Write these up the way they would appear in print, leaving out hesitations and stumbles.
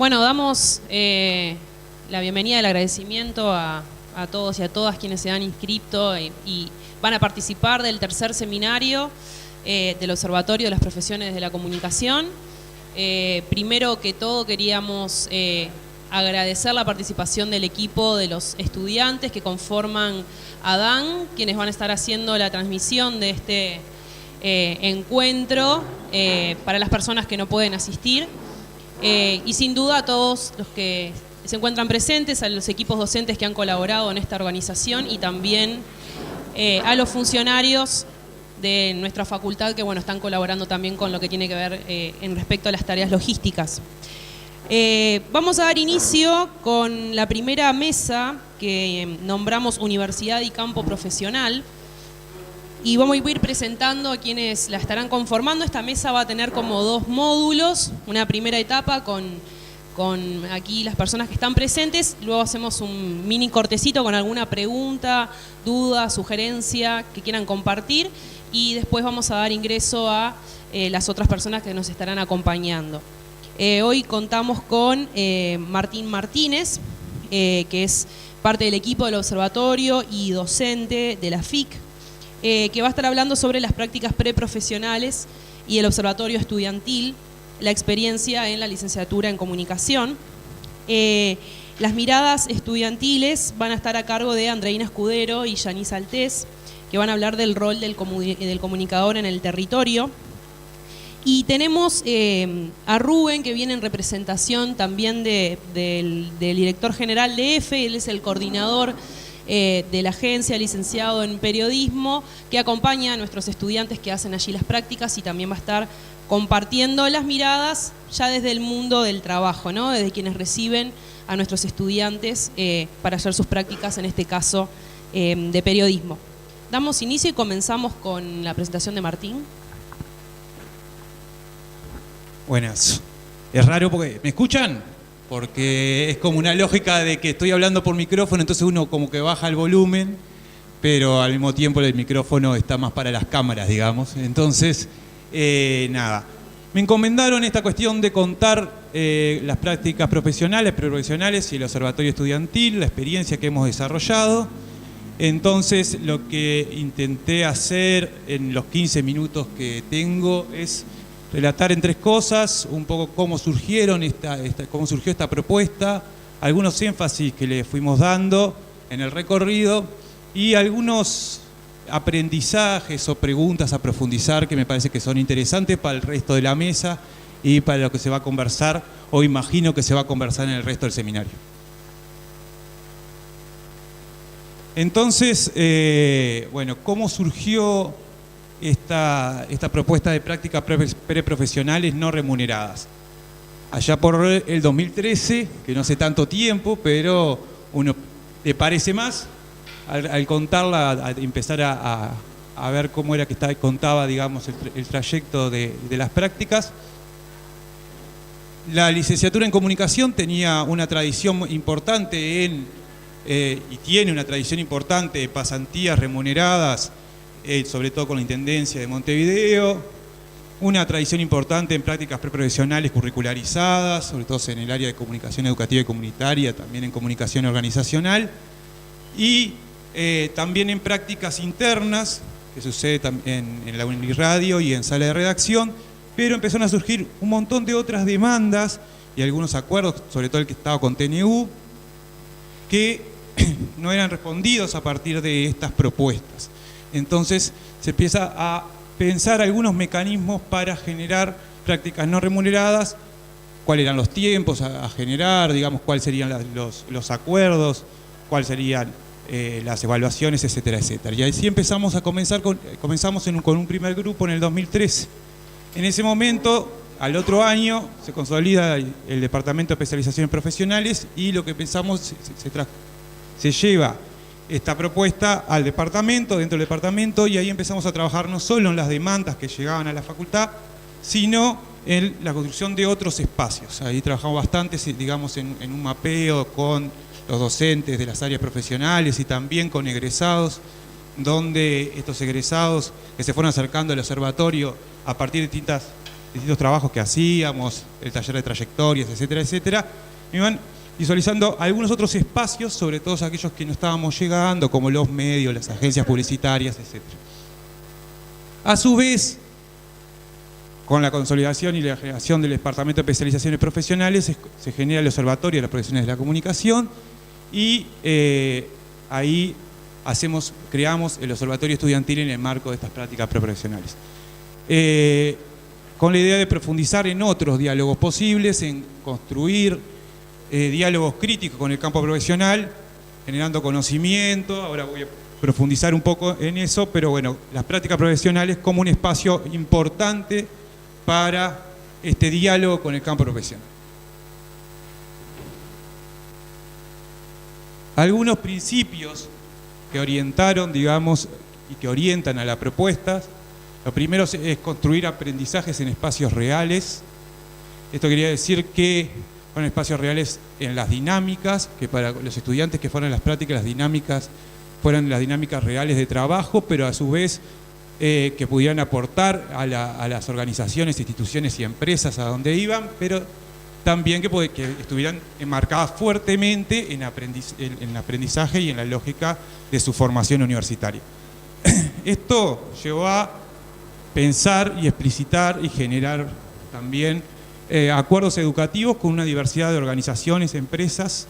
Bueno, damos la bienvenida y el agradecimiento a todos y a todas quienes se han inscrito y van a participar del tercer seminario del Observatorio de las Profesiones de la Comunicación. Primero que todo queríamos agradecer la participación del equipo de los estudiantes que conforman ADAN, quienes van a estar haciendo la transmisión de este encuentro para las personas que no pueden asistir. Y sin duda a todos los que se encuentran presentes, a los equipos docentes que han colaborado en esta organización y también a los funcionarios de nuestra facultad que están colaborando también con lo que tiene que ver en respecto a las tareas logísticas. Vamos a dar inicio con la primera mesa que nombramos Universidad y Campo Profesional. Y vamos a ir presentando a quienes la estarán conformando. Esta mesa va a tener como dos módulos, una primera etapa con aquí las personas que están presentes, luego hacemos un mini cortecito con alguna pregunta, duda, sugerencia que quieran compartir y después vamos a dar ingreso a las otras personas que nos estarán acompañando. Hoy contamos con Martín Martínez, que es parte del equipo del observatorio y docente de la FIC, que va a estar hablando sobre las prácticas preprofesionales y el observatorio estudiantil, la experiencia en la licenciatura en comunicación. Las miradas estudiantiles van a estar a cargo de Andreina Escudero y Yanis Altés, que van a hablar del rol del comunicador en el territorio. Y tenemos a Rubén, que viene en representación también del director general de EFE, él es el coordinador de la agencia, licenciado en periodismo, que acompaña a nuestros estudiantes que hacen allí las prácticas y también va a estar compartiendo las miradas ya desde el mundo del trabajo, ¿no? Desde quienes reciben a nuestros estudiantes para hacer sus prácticas, en este caso de periodismo. Damos inicio y comenzamos con la presentación de Martín. Buenas. Es raro porque... ¿Me escuchan? Porque es como una lógica de que estoy hablando por micrófono, entonces uno como que baja el volumen, pero al mismo tiempo el micrófono está más para las cámaras, digamos. Entonces, nada. Me encomendaron esta cuestión de contar las prácticas profesionales, preprofesionales y el observatorio estudiantil, la experiencia que hemos desarrollado. Entonces, lo que intenté hacer en los 15 minutos que tengo es relatar en tres cosas, un poco cómo surgió esta propuesta, algunos énfasis que le fuimos dando en el recorrido y algunos aprendizajes o preguntas a profundizar que me parece que son interesantes para el resto de la mesa y para lo que se va a conversar o imagino que se va a conversar en el resto del seminario. Entonces, ¿cómo surgió esta propuesta de prácticas preprofesionales no remuneradas? Allá por el 2013, que no hace tanto tiempo, pero uno le parece más, al contarla, a empezar a ver cómo era que contaba, digamos, el trayecto de las prácticas. La licenciatura en comunicación tenía una tradición importante y tiene una tradición importante de pasantías remuneradas, sobre todo con la Intendencia de Montevideo, una tradición importante en prácticas preprofesionales curricularizadas, sobre todo en el área de comunicación educativa y comunitaria, también en comunicación organizacional, y también en prácticas internas, que sucede también en la Uniradio y en sala de redacción, pero empezaron a surgir un montón de otras demandas y algunos acuerdos, sobre todo el que estaba con TNU, que no eran respondidos a partir de estas propuestas. Entonces se empieza a pensar algunos mecanismos para generar prácticas no remuneradas, cuáles eran los tiempos a generar, digamos, cuáles serían los acuerdos, cuáles serían las evaluaciones, etcétera, etcétera. Y así comenzamos con un primer grupo en el 2013. En ese momento, al otro año, se consolida el Departamento de Especializaciones Profesionales y lo que pensamos se lleva esta propuesta al departamento, dentro del departamento, y ahí empezamos a trabajar no solo en las demandas que llegaban a la facultad, sino en la construcción de otros espacios. Ahí trabajamos bastante, digamos, en un mapeo con los docentes de las áreas profesionales y también con egresados, donde estos egresados que se fueron acercando al observatorio a partir de distintas distintos trabajos que hacíamos, el taller de trayectorias, etcétera, etcétera. Me iban visualizando algunos otros espacios, sobre todo aquellos que no estábamos llegando, como los medios, las agencias publicitarias, etcétera. A su vez, con la consolidación y la generación del Departamento de Especializaciones Profesionales, se genera el Observatorio de las Profesiones de la Comunicación y ahí creamos el Observatorio Estudiantil en el marco de estas prácticas preprofesionales. Con la idea de profundizar en otros diálogos posibles, en construir diálogos críticos con el campo profesional, generando conocimiento. Ahora voy a profundizar un poco en eso, pero bueno, las prácticas profesionales como un espacio importante para este diálogo con el campo profesional. Algunos principios que orientaron, digamos, y que orientan a las propuestas. Lo primero es construir aprendizajes en espacios reales. Esto quería decir que fueron espacios reales en las dinámicas, que para los estudiantes que fueran las prácticas, las dinámicas fueran las dinámicas reales de trabajo, pero a su vez que pudieran aportar a las organizaciones, instituciones y empresas a donde iban, pero también que estuvieran enmarcadas fuertemente en aprendizaje y en la lógica de su formación universitaria. Esto llevó a pensar y explicitar y generar también acuerdos educativos con una diversidad de organizaciones, empresas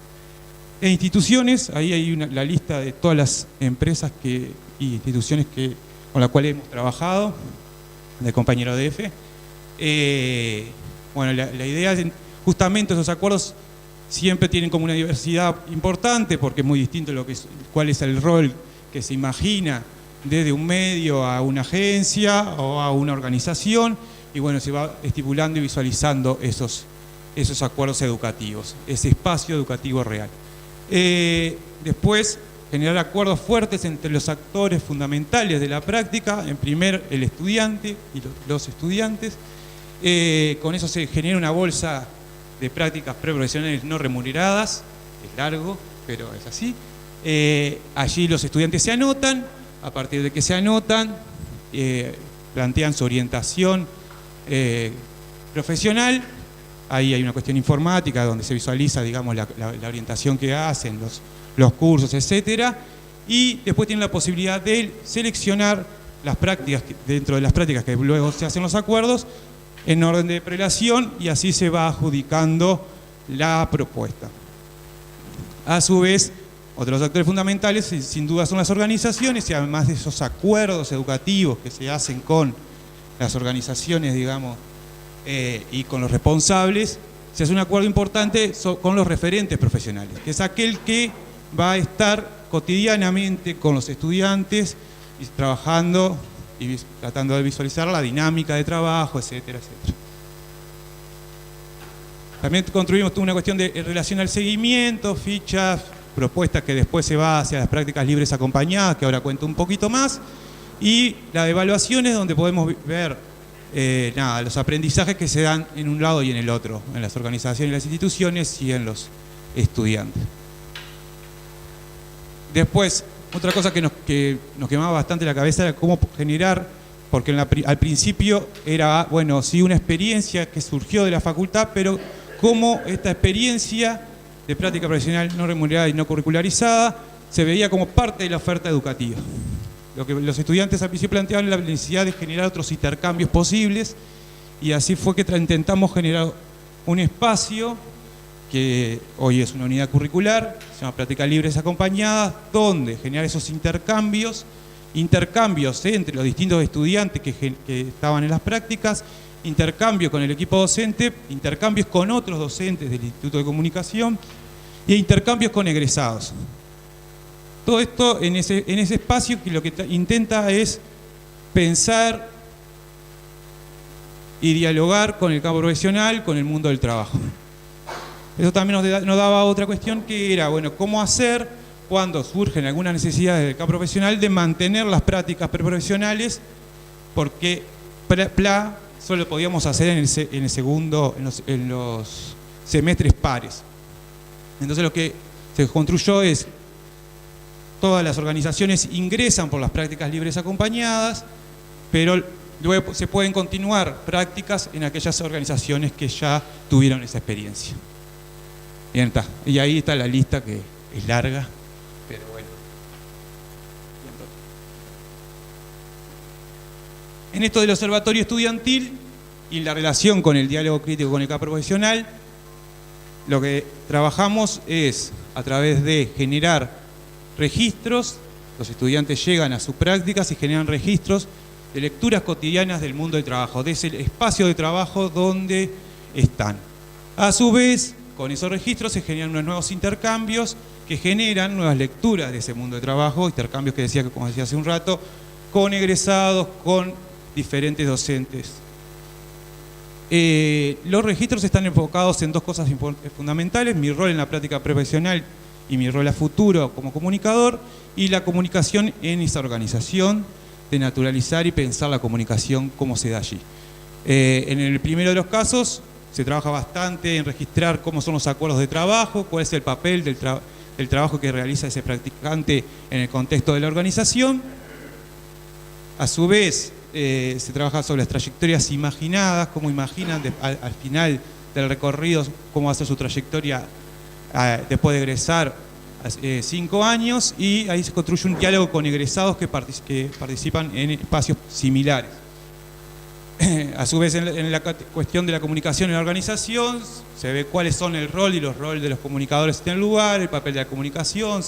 e instituciones. Ahí hay la lista de todas las empresas y instituciones con las cuales hemos trabajado, de compañero DF. Bueno, la idea es, justamente esos acuerdos siempre tienen como una diversidad importante, porque es muy distinto cuál es el rol que se imagina desde un medio a una agencia o a una organización, y bueno, se va estipulando y visualizando esos acuerdos educativos, ese espacio educativo real. Después, generar acuerdos fuertes entre los actores fundamentales de la práctica, en primer el estudiante y los estudiantes. Con eso se genera una bolsa de prácticas preprofesionales no remuneradas, es largo, pero es así. Allí los estudiantes se anotan, a partir de que se anotan, plantean su orientación profesional. Ahí hay una cuestión informática donde se visualiza, digamos, la orientación que hacen, los cursos, etcétera. Y después tienen la posibilidad de seleccionar las prácticas, dentro de las prácticas que luego se hacen los acuerdos, en orden de prelación, y así se va adjudicando la propuesta. A su vez, otros actores fundamentales sin duda son las organizaciones, y además de esos acuerdos educativos que se hacen con las organizaciones, digamos, y con los responsables, se hace un acuerdo importante con los referentes profesionales, que es aquel que va a estar cotidianamente con los estudiantes y trabajando y tratando de visualizar la dinámica de trabajo, etcétera, etcétera. También construimos una cuestión en relación al seguimiento, fichas, propuestas que después se va hacia las prácticas libres acompañadas, que ahora cuento un poquito más, y la de evaluaciones, donde podemos ver los aprendizajes que se dan en un lado y en el otro, en las organizaciones y las instituciones y en los estudiantes. Después, otra cosa que nos quemaba bastante la cabeza era cómo generar, porque al principio era, bueno, sí, una experiencia que surgió de la facultad, pero cómo esta experiencia de práctica profesional no remunerada y no curricularizada se veía como parte de la oferta educativa. Lo que los estudiantes al principio planteaban era la necesidad de generar otros intercambios posibles, y así fue que intentamos generar un espacio que hoy es una unidad curricular, se llama Prácticas Libres Acompañadas, donde generar esos intercambios entre los distintos estudiantes que estaban en las prácticas, intercambios con el equipo docente, intercambios con otros docentes del Instituto de Comunicación y intercambios con egresados. Todo esto en ese espacio que lo que intenta es pensar y dialogar con el campo profesional, con el mundo del trabajo. Eso también nos daba otra cuestión, que era, bueno, cómo hacer cuando surgen algunas necesidades del campo profesional de mantener las prácticas preprofesionales, porque PLA solo podíamos hacer en los semestres pares. Entonces lo que se construyó es, todas las organizaciones ingresan por las prácticas libres acompañadas, pero luego se pueden continuar prácticas en aquellas organizaciones que ya tuvieron esa experiencia. Bien, está. Y ahí está la lista, que es larga, pero bueno. En esto del observatorio estudiantil y la relación con el diálogo crítico con el campo profesional, lo que trabajamos es a través de generar registros. Los estudiantes llegan a sus prácticas y generan registros de lecturas cotidianas del mundo del trabajo, de ese espacio de trabajo donde están. A su vez, con esos registros se generan unos nuevos intercambios que generan nuevas lecturas de ese mundo de trabajo, intercambios que decía, como decía hace un rato, con egresados, con diferentes docentes. Los registros están enfocados en dos cosas fundamentales: mi rol en la práctica profesional y mi rol a futuro como comunicador, y la comunicación en esa organización, de naturalizar y pensar la comunicación como se da allí. En el primero de los casos se trabaja bastante en registrar cómo son los acuerdos de trabajo, cuál es el papel del trabajo que realiza ese practicante en el contexto de la organización. A su vez, se trabaja sobre las trayectorias imaginadas, cómo imaginan al final del recorrido cómo va a ser su trayectoria después de egresar 5 años, y ahí se construye un diálogo con egresados que participan en espacios similares. A su vez, en la cuestión de la comunicación en la organización, se ve cuáles son el rol y los roles de los comunicadores en el lugar, el papel de la comunicación,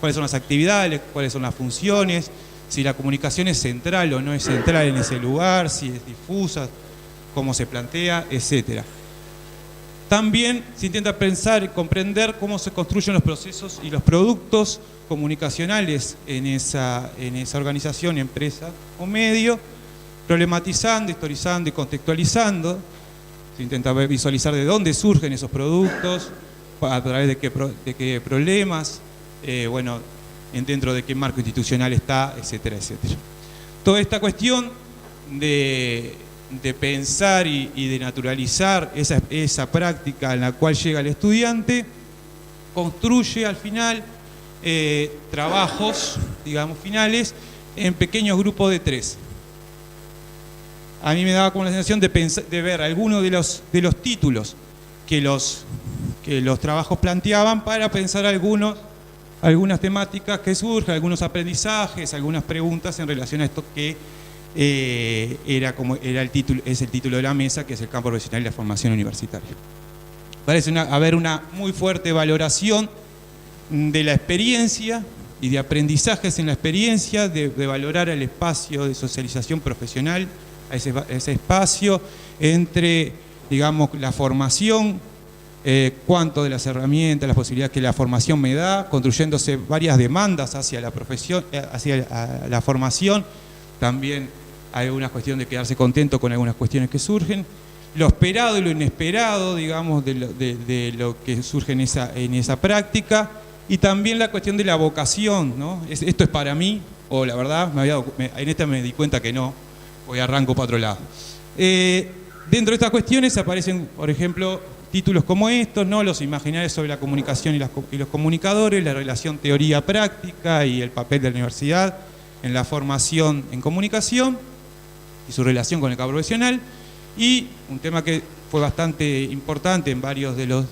cuáles son las actividades, cuáles son las funciones, si la comunicación es central o no es central en ese lugar, si es difusa, cómo se plantea, etc. También se intenta pensar y comprender cómo se construyen los procesos y los productos comunicacionales en esa organización, empresa o medio, problematizando, historizando y contextualizando. Se intenta visualizar de dónde surgen esos productos, a través de qué problemas, dentro de qué marco institucional está, etcétera, etcétera. Toda esta cuestión de pensar y de naturalizar esa práctica en la cual llega el estudiante, construye al final trabajos, digamos, finales, en pequeños grupos de 3. A mí me daba como la sensación de ver algunos de los títulos que los trabajos planteaban, para pensar algunas temáticas que surgen, algunos aprendizajes, algunas preguntas en relación a esto que es el título de la mesa, que es el campo profesional y la formación universitaria. Parece haber una muy fuerte valoración de la experiencia y de aprendizajes en la experiencia, de valorar el espacio de socialización profesional, a ese espacio entre, digamos, la formación, cuánto de las herramientas, las posibilidades que la formación me da, construyéndose varias demandas hacia la profesión, hacia la formación. También hay alguna cuestión de quedarse contento con algunas cuestiones que surgen, lo esperado y lo inesperado, digamos, de lo que surge en esa práctica, y también la cuestión de la vocación, ¿no? Esto es para mí, o la verdad, en esta me di cuenta que no, hoy arranco para otro lado. Dentro de estas cuestiones aparecen, por ejemplo, títulos como estos, ¿no? Los imaginarios sobre la comunicación y los comunicadores, la relación teoría-práctica y el papel de la universidad en la formación en comunicación y su relación con el campo profesional, y un tema que fue bastante importante en varios de los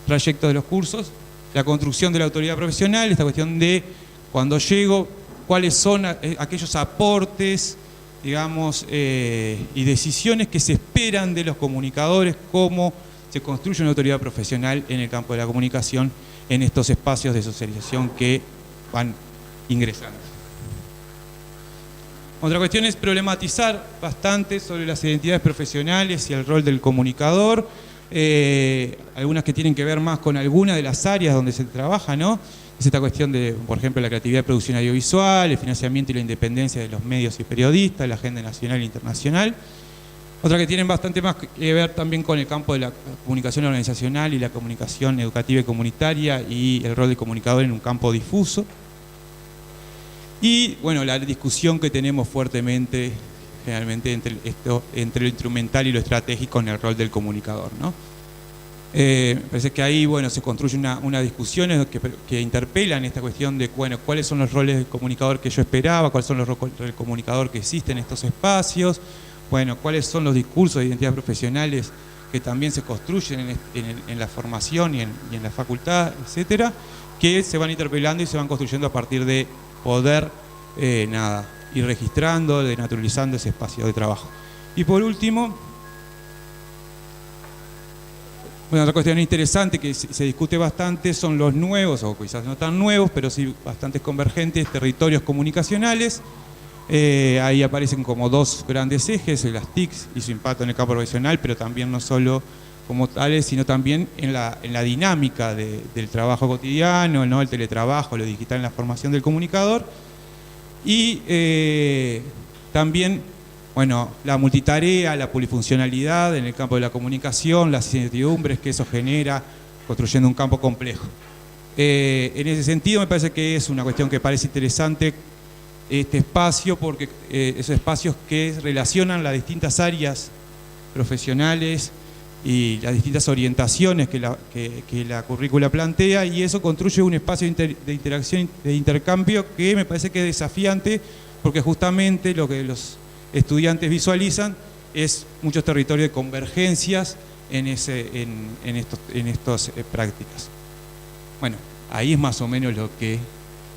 trayectos de los cursos, la construcción de la autoridad profesional, esta cuestión de cuando llego, cuáles son aquellos aportes, digamos, y decisiones que se esperan de los comunicadores, cómo se construye una autoridad profesional en el campo de la comunicación, en estos espacios de socialización que van ingresando. Otra cuestión es problematizar bastante sobre las identidades profesionales y el rol del comunicador, algunas que tienen que ver más con algunas de las áreas donde se trabaja, ¿no? Es esta cuestión de, por ejemplo, la creatividad de producción audiovisual, el financiamiento y la independencia de los medios y periodistas, la agenda nacional e internacional. Otra que tienen bastante más que ver también con el campo de la comunicación organizacional y la comunicación educativa y comunitaria, y el rol del comunicador en un campo difuso. Y bueno, la discusión que tenemos fuertemente, generalmente, entre lo instrumental y lo estratégico en el rol del comunicador, ¿no? Me parece que ahí, bueno, se construye una discusión que interpelan esta cuestión de, bueno, cuáles son los roles del comunicador que yo esperaba, cuáles son los roles del comunicador que existen en estos espacios, bueno, cuáles son los discursos de identidad profesionales que también se construyen en la formación y en la facultad, etcétera, que se van interpelando y se van construyendo a partir de poder, ir registrando, denaturalizando ese espacio de trabajo. Y por último, bueno, otra cuestión interesante que se discute bastante son los nuevos, o quizás no tan nuevos, pero sí bastante convergentes, territorios comunicacionales. Ahí aparecen como dos grandes ejes, las TICs y su impacto en el campo profesional, pero también no solo como tales, sino también en la dinámica del trabajo cotidiano, ¿no? El teletrabajo, lo digital en la formación del comunicador. Y también, bueno, la multitarea, la polifuncionalidad en el campo de la comunicación, las incertidumbres que eso genera, construyendo un campo complejo. En ese sentido me parece que es una cuestión que parece interesante este espacio, porque esos espacios que relacionan las distintas áreas profesionales y las distintas orientaciones que la currícula plantea, y eso construye un espacio de interacción, de intercambio, que me parece que es desafiante, porque justamente lo que los estudiantes visualizan es muchos territorios de convergencias en estas prácticas. Bueno, ahí es más o menos lo que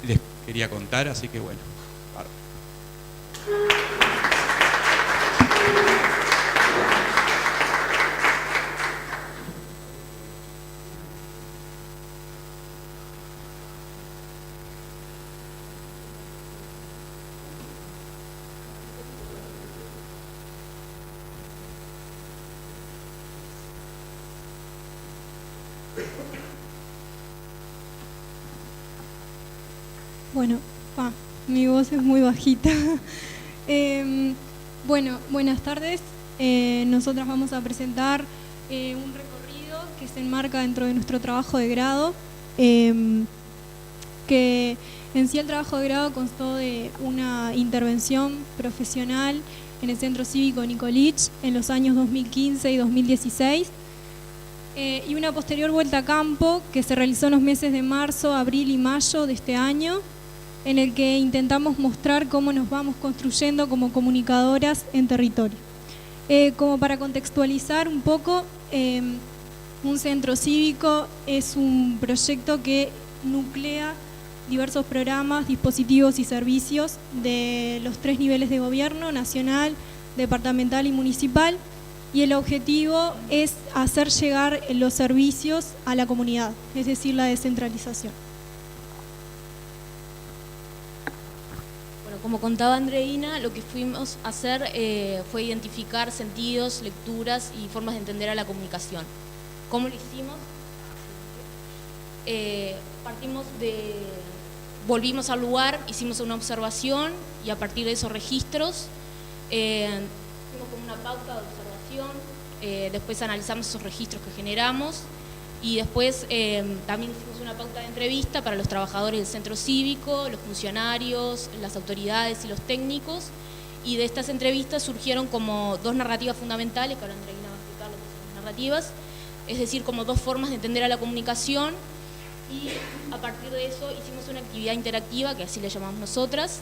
les quería contar, así que bueno. Bueno, mi voz es muy bajita. Bueno, buenas tardes. Nosotras vamos a presentar un recorrido que se enmarca dentro de nuestro trabajo de grado, que en sí el trabajo de grado constó de una intervención profesional en el Centro Cívico Nicolich en los años 2015 y 2016, y una posterior vuelta a campo que se realizó en los meses de marzo, abril y mayo de este año, en el que intentamos mostrar cómo nos vamos construyendo como comunicadoras en territorio. Como para contextualizar un poco, un centro cívico es un proyecto que nuclea diversos programas, dispositivos y servicios de los 3 niveles de gobierno: nacional, departamental y municipal, y el objetivo es hacer llegar los servicios a la comunidad, es decir, la descentralización. Como contaba Andreina, lo que fuimos a hacer fue identificar sentidos, lecturas y formas de entender a la comunicación. ¿Cómo lo hicimos? Volvimos al lugar, hicimos una observación y a partir de esos registros hicimos como una pauta de observación, después analizamos esos registros que generamos y después también hicimos una pauta de entrevista para los trabajadores del centro cívico, los funcionarios, las autoridades y los técnicos, y de estas entrevistas surgieron como 2 narrativas fundamentales, que ahora Andreina va a explicar lo que son las narrativas, es decir, como 2 formas de entender a la comunicación, y a partir de eso hicimos una actividad interactiva, que así le llamamos nosotras,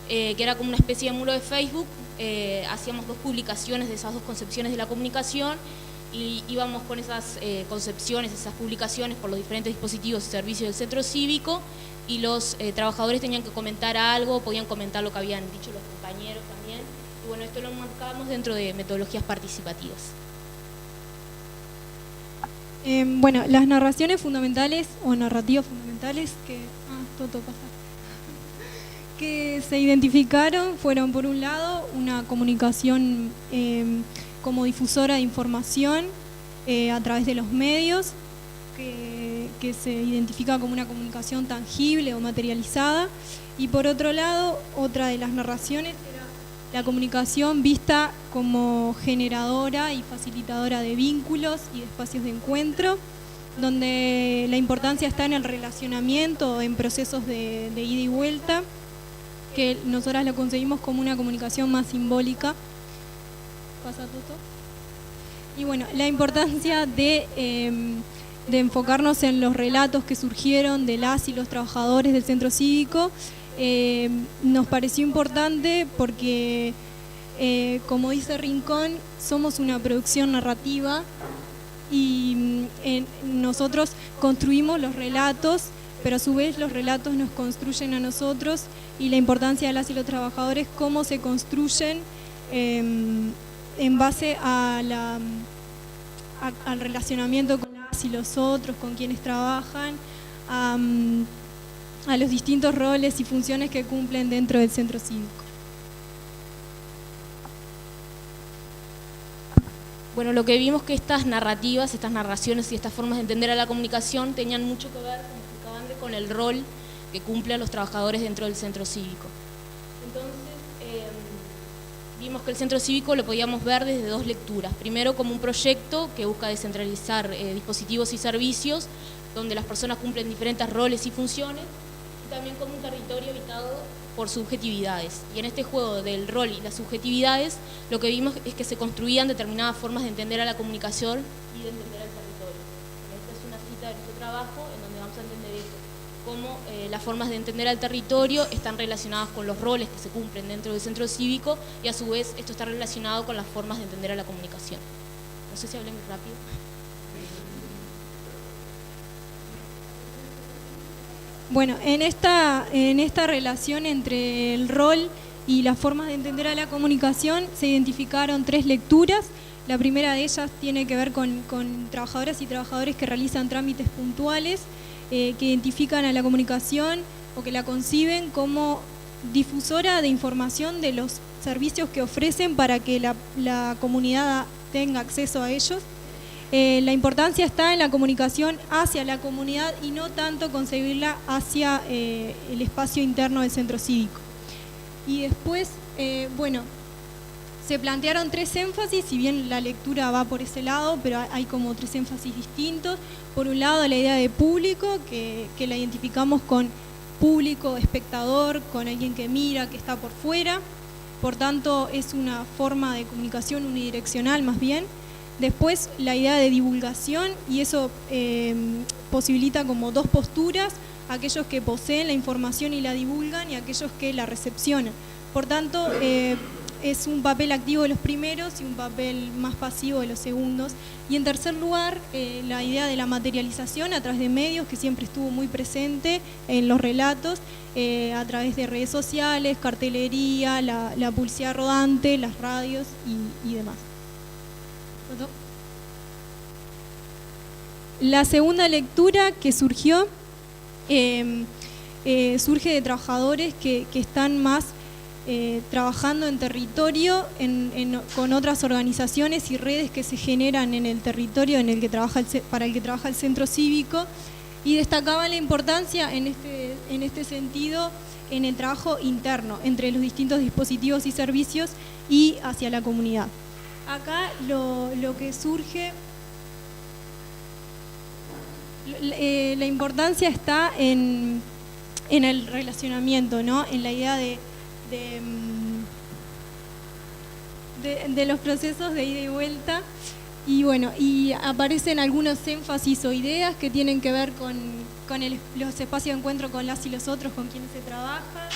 que era como una especie de muro de Facebook. Hacíamos 2 publicaciones de esas 2 concepciones de la comunicación, y íbamos con esas concepciones, esas publicaciones por los diferentes dispositivos y servicios del centro cívico, y los trabajadores tenían que comentar algo, podían comentar lo que habían dicho los compañeros también, y bueno, esto lo marcábamos dentro de metodologías participativas. Bueno, las narraciones fundamentales o narrativas fundamentales que se identificaron fueron, por un lado, una comunicación como difusora de información a través de los medios, que se identifica como una comunicación tangible o materializada, y por otro lado, otra de las narraciones era la comunicación vista como generadora y facilitadora de vínculos y de espacios de encuentro, donde la importancia está en el relacionamiento, en procesos de ida y vuelta, que nosotras lo concebimos como una comunicación más simbólica. ¿Pasa, Toto? Y bueno, la importancia de enfocarnos en los relatos que surgieron de las y los trabajadores del centro cívico nos pareció importante porque, como dice Rincón, somos una producción narrativa y nosotros construimos los relatos, pero a su vez los relatos nos construyen a nosotros, y la importancia de las y los trabajadores, cómo se construyen en base a al relacionamiento con las y los otros, con quienes trabajan, a los distintos roles y funciones que cumplen dentro del centro cívico. Bueno, lo que vimos que estas narrativas, estas narraciones y estas formas de entender a la comunicación tenían mucho que ver, como explicaba André, con el rol que cumplen los trabajadores dentro del centro cívico. Entonces, vimos que el centro cívico lo podíamos ver desde dos lecturas. Primero, como un proyecto que busca descentralizar dispositivos y servicios, donde las personas cumplen diferentes roles y funciones, y también como un territorio habitado por subjetividades. Y en este juego del rol y las subjetividades, lo que vimos es que se construían determinadas formas de entender a la comunicación y de entender al territorio. Esta es una cita de nuestro trabajo en donde vamos a entender eso, cómo las formas de entender al territorio están relacionadas con los roles que se cumplen dentro del centro cívico, y a su vez esto está relacionado con las formas de entender a la comunicación. No sé si hablé muy rápido. Bueno, en esta relación entre el rol y las formas de entender a la comunicación se identificaron tres lecturas. La primera de ellas tiene que ver con trabajadoras y trabajadores que realizan trámites puntuales, que identifican a la comunicación o que la conciben como difusora de información de los servicios que ofrecen para que la comunidad tenga acceso a ellos. La importancia está en la comunicación hacia la comunidad y no tanto concebirla hacia el espacio interno del centro cívico. Y después, bueno, se plantearon tres énfasis, si bien la lectura va por ese lado, pero hay como tres énfasis distintos. Por un lado, la idea de público, que la identificamos con público, espectador, con alguien que mira, que está por fuera. Por tanto, es una forma de comunicación unidireccional más bien. Después, la idea de divulgación, y eso posibilita como dos posturas: aquellos que poseen la información y la divulgan, y aquellos que la recepcionan. Por tanto, es un papel activo de los primeros y un papel más pasivo de los segundos. Y en tercer lugar, la idea de la materialización a través de medios, que siempre estuvo muy presente en los relatos, a través de redes sociales, cartelería, la publicidad rodante, las radios y demás. La segunda lectura que surgió surge de trabajadores que están más trabajando en territorio con otras organizaciones y redes que se generan en el territorio en el que para el que trabaja el centro cívico, y destacaban la importancia en este sentido en el trabajo interno entre los distintos dispositivos y servicios y hacia la comunidad. Acá lo que surge, la importancia está en el relacionamiento, ¿no? En la idea de los procesos de ida y vuelta, y bueno, y aparecen algunos énfasis o ideas que tienen que ver con los espacios de encuentro con las y los otros con quienes se trabaja,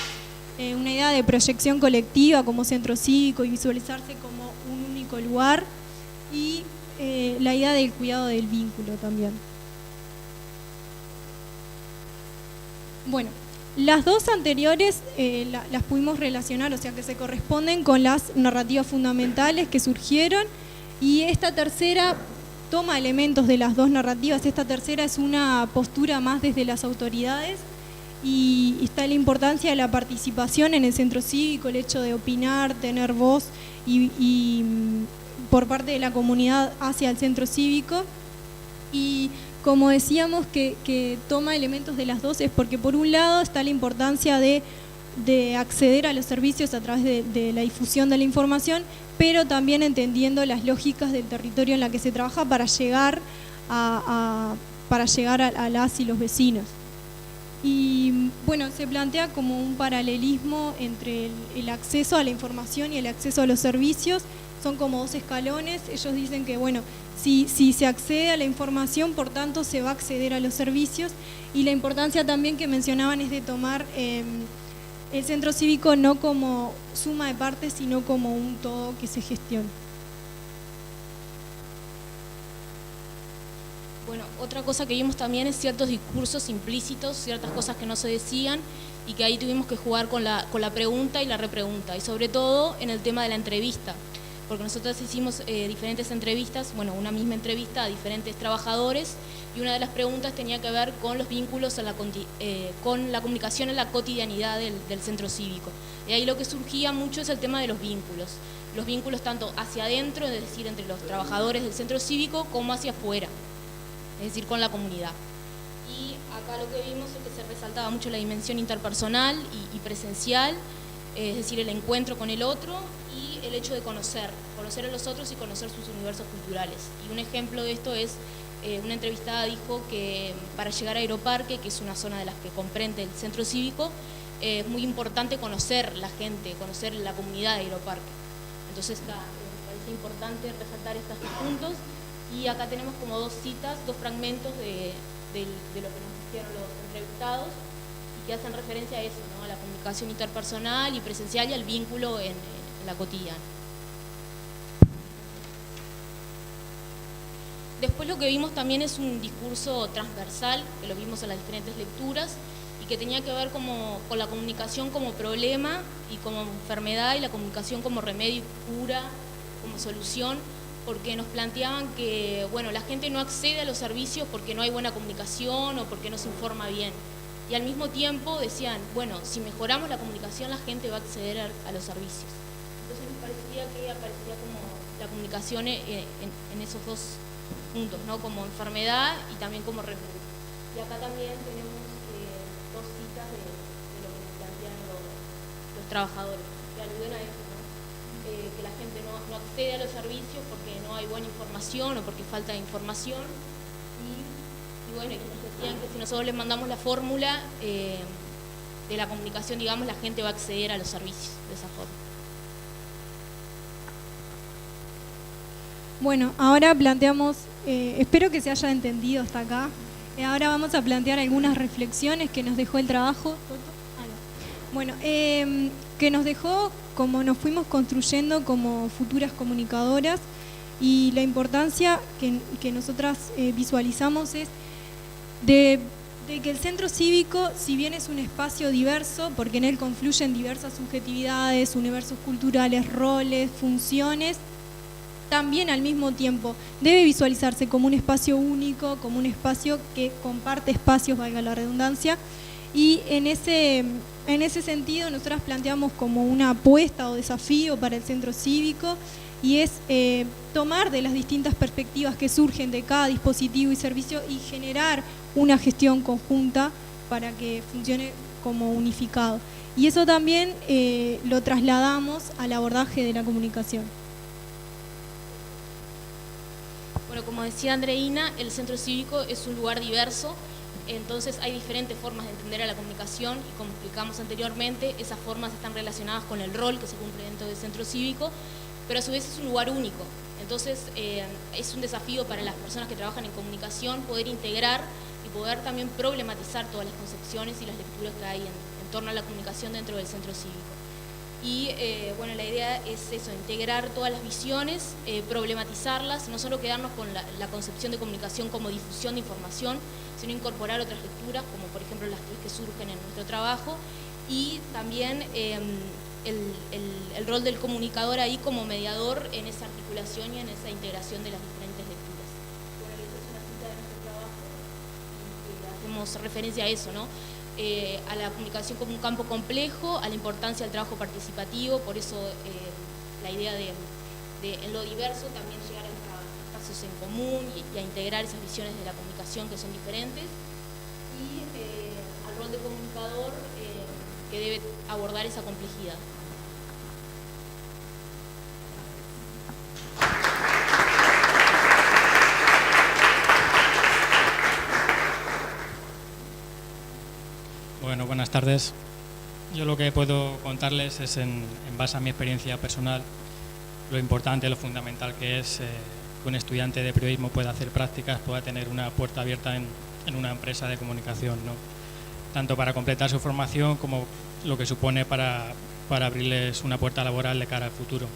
una idea de proyección colectiva como centro cívico y visualizarse como un único lugar, y la idea del cuidado del vínculo también. Bueno, las dos anteriores las pudimos relacionar, o sea que se corresponden con las narrativas fundamentales que surgieron, y esta tercera toma elementos de las dos narrativas. Esta tercera es una postura más desde las autoridades, y está la importancia de la participación en el centro cívico, el hecho de opinar, tener voz y por parte de la comunidad hacia el centro cívico. Y como decíamos que toma elementos de las dos, es porque por un lado está la importancia de acceder a los servicios a través de la difusión de la información, pero también entendiendo las lógicas del territorio en la que se trabaja para llegar a las y los vecinos. Y bueno, se plantea como un paralelismo entre el acceso a la información y el acceso a los servicios. son como 2 escalones. Ellos dicen que, bueno, si se accede a la información, por tanto se va a acceder a los servicios, y la importancia también que mencionaban es de tomar el centro cívico no como suma de partes, sino como un todo que se gestiona. Bueno, otra cosa que vimos también es ciertos discursos implícitos, ciertas cosas que no se decían, y que ahí tuvimos que jugar con la pregunta y la repregunta, y sobre todo en el tema de la entrevista, porque nosotros hicimos diferentes entrevistas, bueno, una misma entrevista a diferentes trabajadores, y una de las preguntas tenía que ver con los vínculos con la comunicación en la cotidianidad del centro cívico. Y ahí lo que surgía mucho es el tema de los vínculos tanto hacia adentro, es decir, entre los trabajadores del centro cívico, como hacia afuera, es decir, con la comunidad. Y acá lo que vimos es que se resaltaba mucho la dimensión interpersonal y presencial, es decir, el encuentro con el otro y el hecho de conocer a los otros y conocer sus universos culturales. Y un ejemplo de esto es, una entrevistada dijo que para llegar a Aeroparque, que es una zona de las que comprende el centro cívico, es muy importante conocer la gente, conocer la comunidad de Aeroparque. Entonces me parece importante resaltar estos puntos. Y acá tenemos como 2 citas, 2 fragmentos de lo que nos hicieron los entrevistados, y que hacen referencia a eso, ¿no? A la comunicación interpersonal y presencial y al vínculo en la cotidiana. Después lo que vimos también es un discurso transversal, que lo vimos en las diferentes lecturas, y que tenía que ver con la comunicación como problema y como enfermedad, y la comunicación como remedio y cura, como solución, porque nos planteaban que, bueno, la gente no accede a los servicios porque no hay buena comunicación o porque no se informa bien. Y al mismo tiempo decían, bueno, si mejoramos la comunicación, la gente va a acceder a los servicios. Entonces nos parecía que aparecía como la comunicación en esos 2 puntos, ¿no? Como enfermedad y también como remedio. Y acá también tenemos 2 citas de lo que nos plantean los trabajadores, que aluden a eso, ¿no? Que la gente no accede a los servicios porque no hay buena información o porque falta de información, y bueno, que nos decían que si nosotros les mandamos la fórmula de la comunicación, digamos, la gente va a acceder a los servicios de esa forma. Bueno, ahora planteamos, espero que se haya entendido hasta acá, ahora vamos a plantear algunas reflexiones que nos dejó el trabajo. Bueno, que nos dejó como nos fuimos construyendo como futuras comunicadoras, y la importancia que nosotras visualizamos es de que el centro cívico, si bien es un espacio diverso, porque en él confluyen diversas subjetividades, universos culturales, roles, funciones, también al mismo tiempo debe visualizarse como un espacio único, como un espacio que comparte espacios, valga la redundancia, y en ese sentido nosotras planteamos como una apuesta o desafío para el centro cívico, y es tomar de las distintas perspectivas que surgen de cada dispositivo y servicio y generar una gestión conjunta para que funcione como unificado. Y eso también lo trasladamos al abordaje de la comunicación. Bueno, como decía Andreina, el centro cívico es un lugar diverso, entonces hay diferentes formas de entender a la comunicación, y como explicamos anteriormente, esas formas están relacionadas con el rol que se cumple dentro del centro cívico, pero a su vez es un lugar único. Entonces es un desafío para las personas que trabajan en comunicación poder integrar y poder también problematizar todas las concepciones y las lecturas que hay en torno a la comunicación dentro del centro cívico. Y bueno, la idea es eso, integrar todas las visiones, problematizarlas, no solo quedarnos con la concepción de comunicación como difusión de información, sino incorporar otras lecturas, como por ejemplo las que surgen en nuestro trabajo, y también el rol del comunicador ahí como mediador en esa articulación y en esa integración de las diferentes lecturas. Bueno, esta es una cita de nuestro trabajo y hacemos referencia a eso, ¿no? A la comunicación como un campo complejo, a la importancia del trabajo participativo, por eso la idea de en lo diverso también llegar a espacios en común y a integrar esas visiones de la comunicación que son diferentes, y al rol de comunicador que debe abordar esa complejidad. Bueno, buenas tardes. Yo lo que puedo contarles es en base a mi experiencia personal. lo importante, lo fundamental que es que un estudiante de periodismo pueda hacer prácticas, pueda tener una puerta abierta en una empresa de comunicación, ¿no? Tanto para completar su formación como lo que supone para abrirles una puerta laboral de cara al futuro.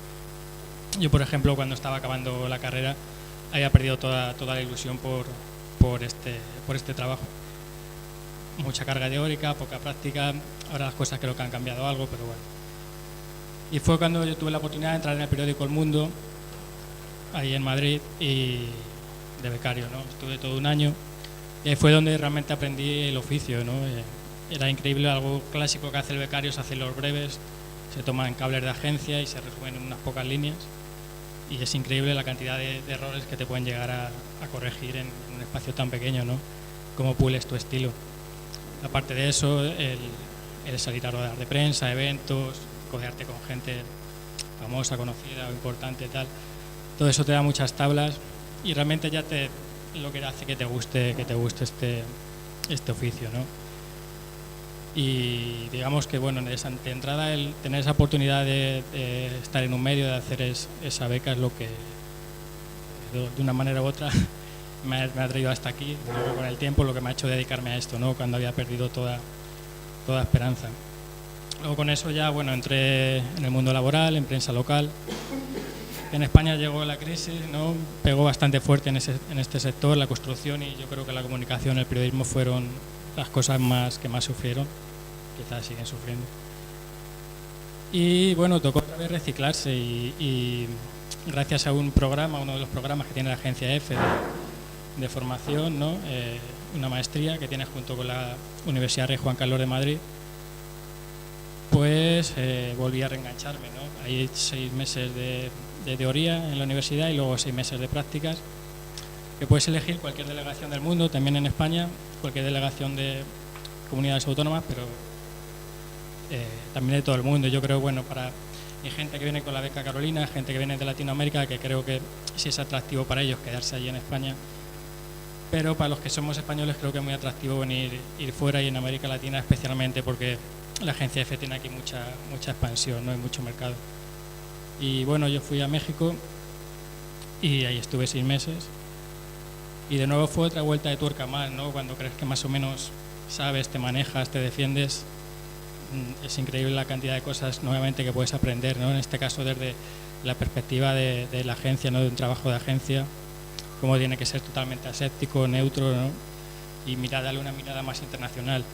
Yo, por ejemplo, cuando estaba acabando la carrera, había perdido toda la ilusión por este trabajo. Mucha carga teórica, poca práctica. Ahora las cosas creo que han cambiado algo, pero bueno. Y fue cuando yo tuve la oportunidad de entrar en el periódico El Mundo, ahí en Madrid, y de becario, ¿no? Estuve todo un año y ahí fue donde realmente aprendí el oficio, ¿no? Era increíble, algo clásico que hace el becario es hacer los breves, se toman cables de agencia y se resumen en unas pocas líneas, y es increíble la cantidad de errores que te pueden llegar a corregir en un espacio tan pequeño, ¿no? Cómo pules tu estilo. Aparte de eso, el salir a rodar de prensa, eventos, codearte con gente famosa, conocida o importante, tal. Todo eso te da muchas tablas y realmente ya lo que hace que te guste este oficio, ¿no? Y digamos que, bueno, de entrada el tener esa oportunidad de estar en un medio, de hacer esa beca, es lo que de una manera u otra me ha traído hasta aquí. Luego, con el tiempo, lo que me ha hecho dedicarme a esto, ¿no? Cuando había perdido toda esperanza. Luego con eso ya, bueno, entré en el mundo laboral, en prensa local. En España llegó la crisis, ¿no? Pegó bastante fuerte en este sector, la construcción, y yo creo que la comunicación, el periodismo fueron las cosas que más sufrieron, quizás siguen sufriendo. Y bueno, tocó otra vez reciclarse y gracias a uno de los programas que tiene la agencia EFE de formación, ¿no? Una maestría que tiene junto con la Universidad Rey Juan Carlos de Madrid, pues volví a reengancharme, ¿no? Hay 6 meses de teoría en la universidad y luego 6 meses de prácticas, que puedes elegir cualquier delegación del mundo, también en España, cualquier delegación de comunidades autónomas, pero también de todo el mundo. Yo creo, bueno, hay gente que viene con la beca Carolina, gente que viene de Latinoamérica, que creo que sí es atractivo para ellos quedarse allí en España, pero para los que somos españoles creo que es muy atractivo ir fuera, y en América Latina especialmente, porque la agencia EFE tiene aquí mucha expansión, ¿no? Hay mucho mercado. Y bueno, yo fui a México y ahí estuve 6 meses, y de nuevo fue otra vuelta de tuerca más, ¿no? Cuando crees que más o menos sabes, te manejas, te defiendes, es increíble la cantidad de cosas nuevamente que puedes aprender, ¿no? En este caso desde la perspectiva de la agencia, ¿no? De un trabajo de agencia, cómo tiene que ser totalmente aséptico, neutro, ¿no? Y darle una mirada más internacional.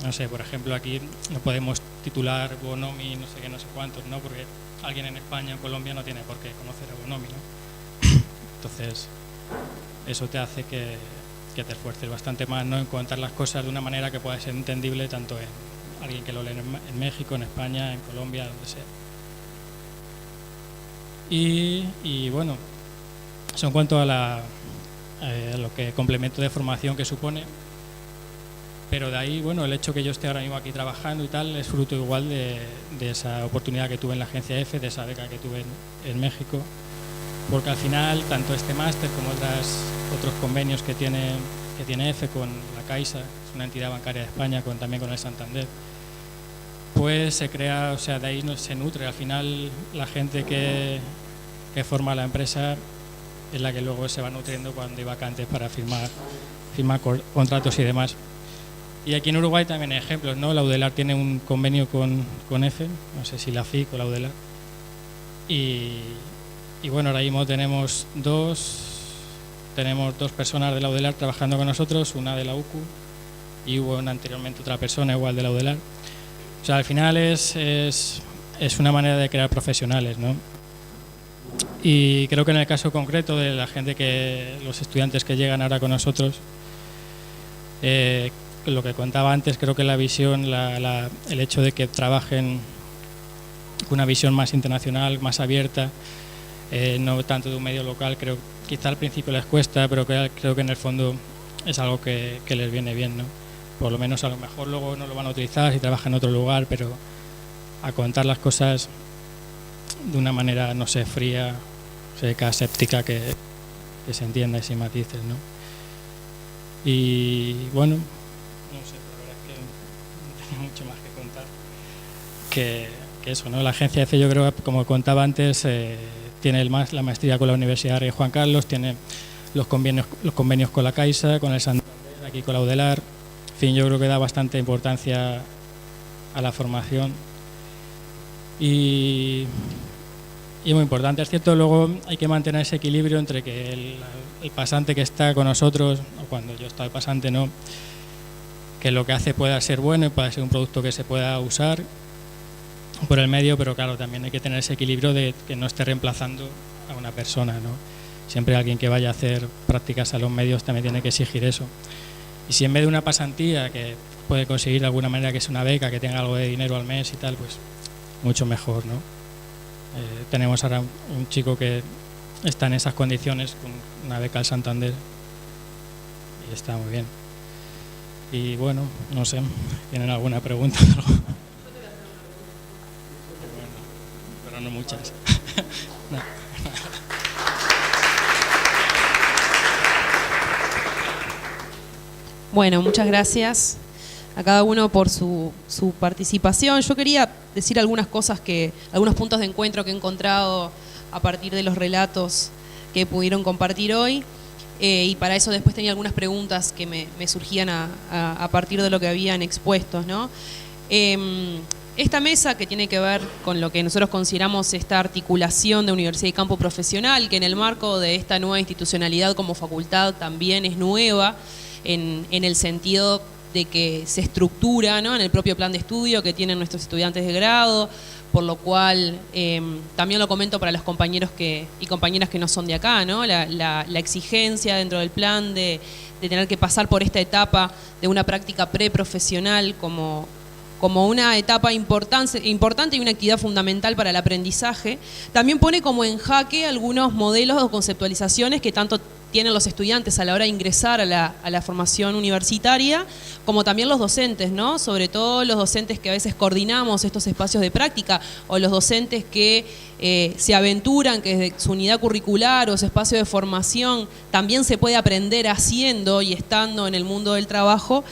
No sé, por ejemplo, aquí no podemos titular Bonomi, no sé qué, no sé cuántos, ¿no? Porque alguien en España o Colombia no tiene por qué conocer a Bonomi, ¿no? Entonces, eso te hace que te esfuerces bastante más, ¿no? En contar las cosas de una manera que pueda ser entendible tanto en alguien que lo lee en México, en España, en Colombia, donde sea. Y bueno, eso en cuanto a lo que complemento de formación que supone. Pero de ahí, bueno, el hecho que yo esté ahora mismo aquí trabajando y tal es fruto igual de esa oportunidad que tuve en la agencia EFE, de esa beca que tuve en México, porque al final tanto este máster como otros convenios que tiene EFE con la Caixa, es una entidad bancaria de España, también con el Santander, pues se crea, o sea, de ahí se nutre. Al final la gente que forma la empresa es la que luego se va nutriendo cuando hay vacantes para firmar contratos y demás. Y aquí en Uruguay también hay ejemplos, ¿no? La UDELAR tiene un convenio con EFE, no sé si la FIC o la UDELAR. Y bueno, ahora mismo tenemos dos personas de la UDELAR trabajando con nosotros, una de la UCU y hubo anteriormente otra persona igual de la UDELAR. O sea, al final es una manera de crear profesionales, ¿no? Y creo que en el caso concreto de la gente los estudiantes que llegan ahora con nosotros, lo que contaba antes, creo que la visión, el hecho de que trabajen con una visión más internacional, más abierta, no tanto de un medio local, quizá al principio les cuesta, pero creo que en el fondo es algo que les viene bien, ¿no? Por lo menos a lo mejor luego no lo van a utilizar si trabajan en otro lugar, pero a contar las cosas de una manera, no sé, fría, seca, aséptica, que se entienda y sin matices, ¿no? Y bueno, no sé, la verdad es que no tengo mucho más que contar, que que eso, ¿no? La agencia EFE, yo creo, como contaba antes, tiene la maestría con la Universidad Rey Juan Carlos, tiene los convenios con la Caixa, con el Santander, aquí con la Udelar. En fin, yo creo que da bastante importancia a la formación y muy importante. Es cierto, luego hay que mantener ese equilibrio entre que el pasante que está con nosotros, o cuando yo estaba pasante, no, que lo que hace pueda ser bueno y pueda ser un producto que se pueda usar por el medio, pero claro, también hay que tener ese equilibrio de que no esté reemplazando a una persona, ¿no? Siempre alguien que vaya a hacer prácticas a los medios también tiene que exigir eso. Y si en vez de una pasantía que puede conseguir de alguna manera que es una beca, que tenga algo de dinero al mes y tal, pues mucho mejor, ¿no? Tenemos ahora un chico que está en esas condiciones con una beca al Santander y está muy bien. Y bueno, no sé, ¿tienen alguna pregunta? Pero no muchas. No. Bueno, muchas gracias a cada uno por su participación. Yo quería decir algunos puntos de encuentro que he encontrado a partir de los relatos que pudieron compartir hoy. Y para eso después tenía algunas preguntas que me surgían a partir de lo que habían expuesto, ¿no? Esta mesa, que tiene que ver con lo que nosotros consideramos esta articulación de universidad y campo profesional, que en el marco de esta nueva institucionalidad como facultad también es nueva, en el sentido de que se estructura, ¿no?, en el propio plan de estudio que tienen nuestros estudiantes de grado, por lo cual también lo comento para los compañeros y compañeras que no son de acá, ¿no? La exigencia dentro del plan de tener que pasar por esta etapa de una práctica preprofesional como una etapa importante y una actividad fundamental para el aprendizaje, también pone como en jaque algunos modelos o conceptualizaciones que tanto tienen los estudiantes a la hora de ingresar a la formación universitaria, como también los docentes, ¿no? Sobre todo los docentes que a veces coordinamos estos espacios de práctica, o los docentes que se aventuran que desde su unidad curricular o su espacio de formación también se puede aprender haciendo y estando en el mundo del trabajo.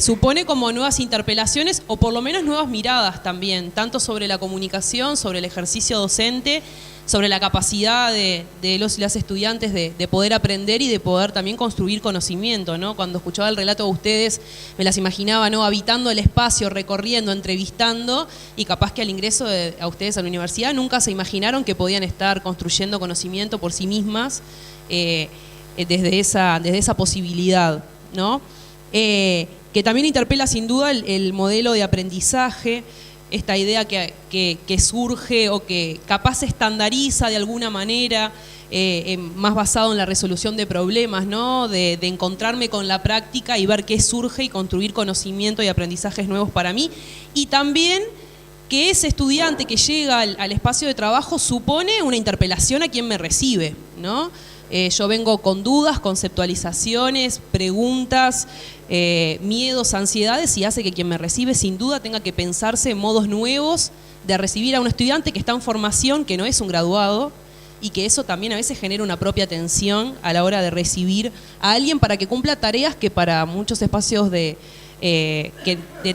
Supone como nuevas interpelaciones o por lo menos nuevas miradas también, tanto sobre la comunicación, sobre el ejercicio docente, sobre la capacidad de los y las estudiantes de poder aprender y de poder también construir conocimiento, ¿no? Cuando escuchaba el relato de ustedes me las imaginaba, ¿no?, habitando el espacio, recorriendo, entrevistando, y capaz que al ingreso a ustedes a la universidad nunca se imaginaron que podían estar construyendo conocimiento por sí mismas desde esa posibilidad, ¿no? Que también interpela sin duda el modelo de aprendizaje, esta idea que surge o que capaz se estandariza de alguna manera, más basado en la resolución de problemas, ¿no? De encontrarme con la práctica y ver qué surge y construir conocimiento y aprendizajes nuevos para mí. Y también que ese estudiante que llega al espacio de trabajo supone una interpelación a quien me recibe, ¿no? Yo vengo con dudas, conceptualizaciones, preguntas, miedos, ansiedades, y hace que quien me recibe sin duda tenga que pensarse en modos nuevos de recibir a un estudiante que está en formación, que no es un graduado, y que eso también a veces genera una propia tensión a la hora de recibir a alguien para que cumpla tareas que para muchos espacios de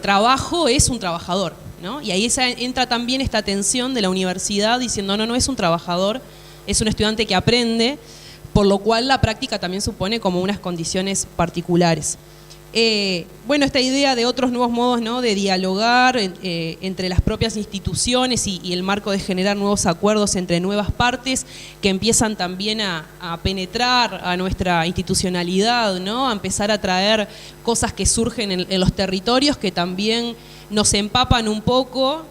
trabajo es un trabajador, ¿no? Y ahí entra también esta tensión de la universidad diciendo no es un trabajador, es un estudiante que aprende, por lo cual la práctica también supone como unas condiciones particulares. Bueno, esta idea de otros nuevos modos, ¿no?, de dialogar entre las propias instituciones y el marco de generar nuevos acuerdos entre nuevas partes que empiezan también a penetrar a nuestra institucionalidad, ¿no?, a empezar a traer cosas que surgen en los territorios que también nos empapan un poco,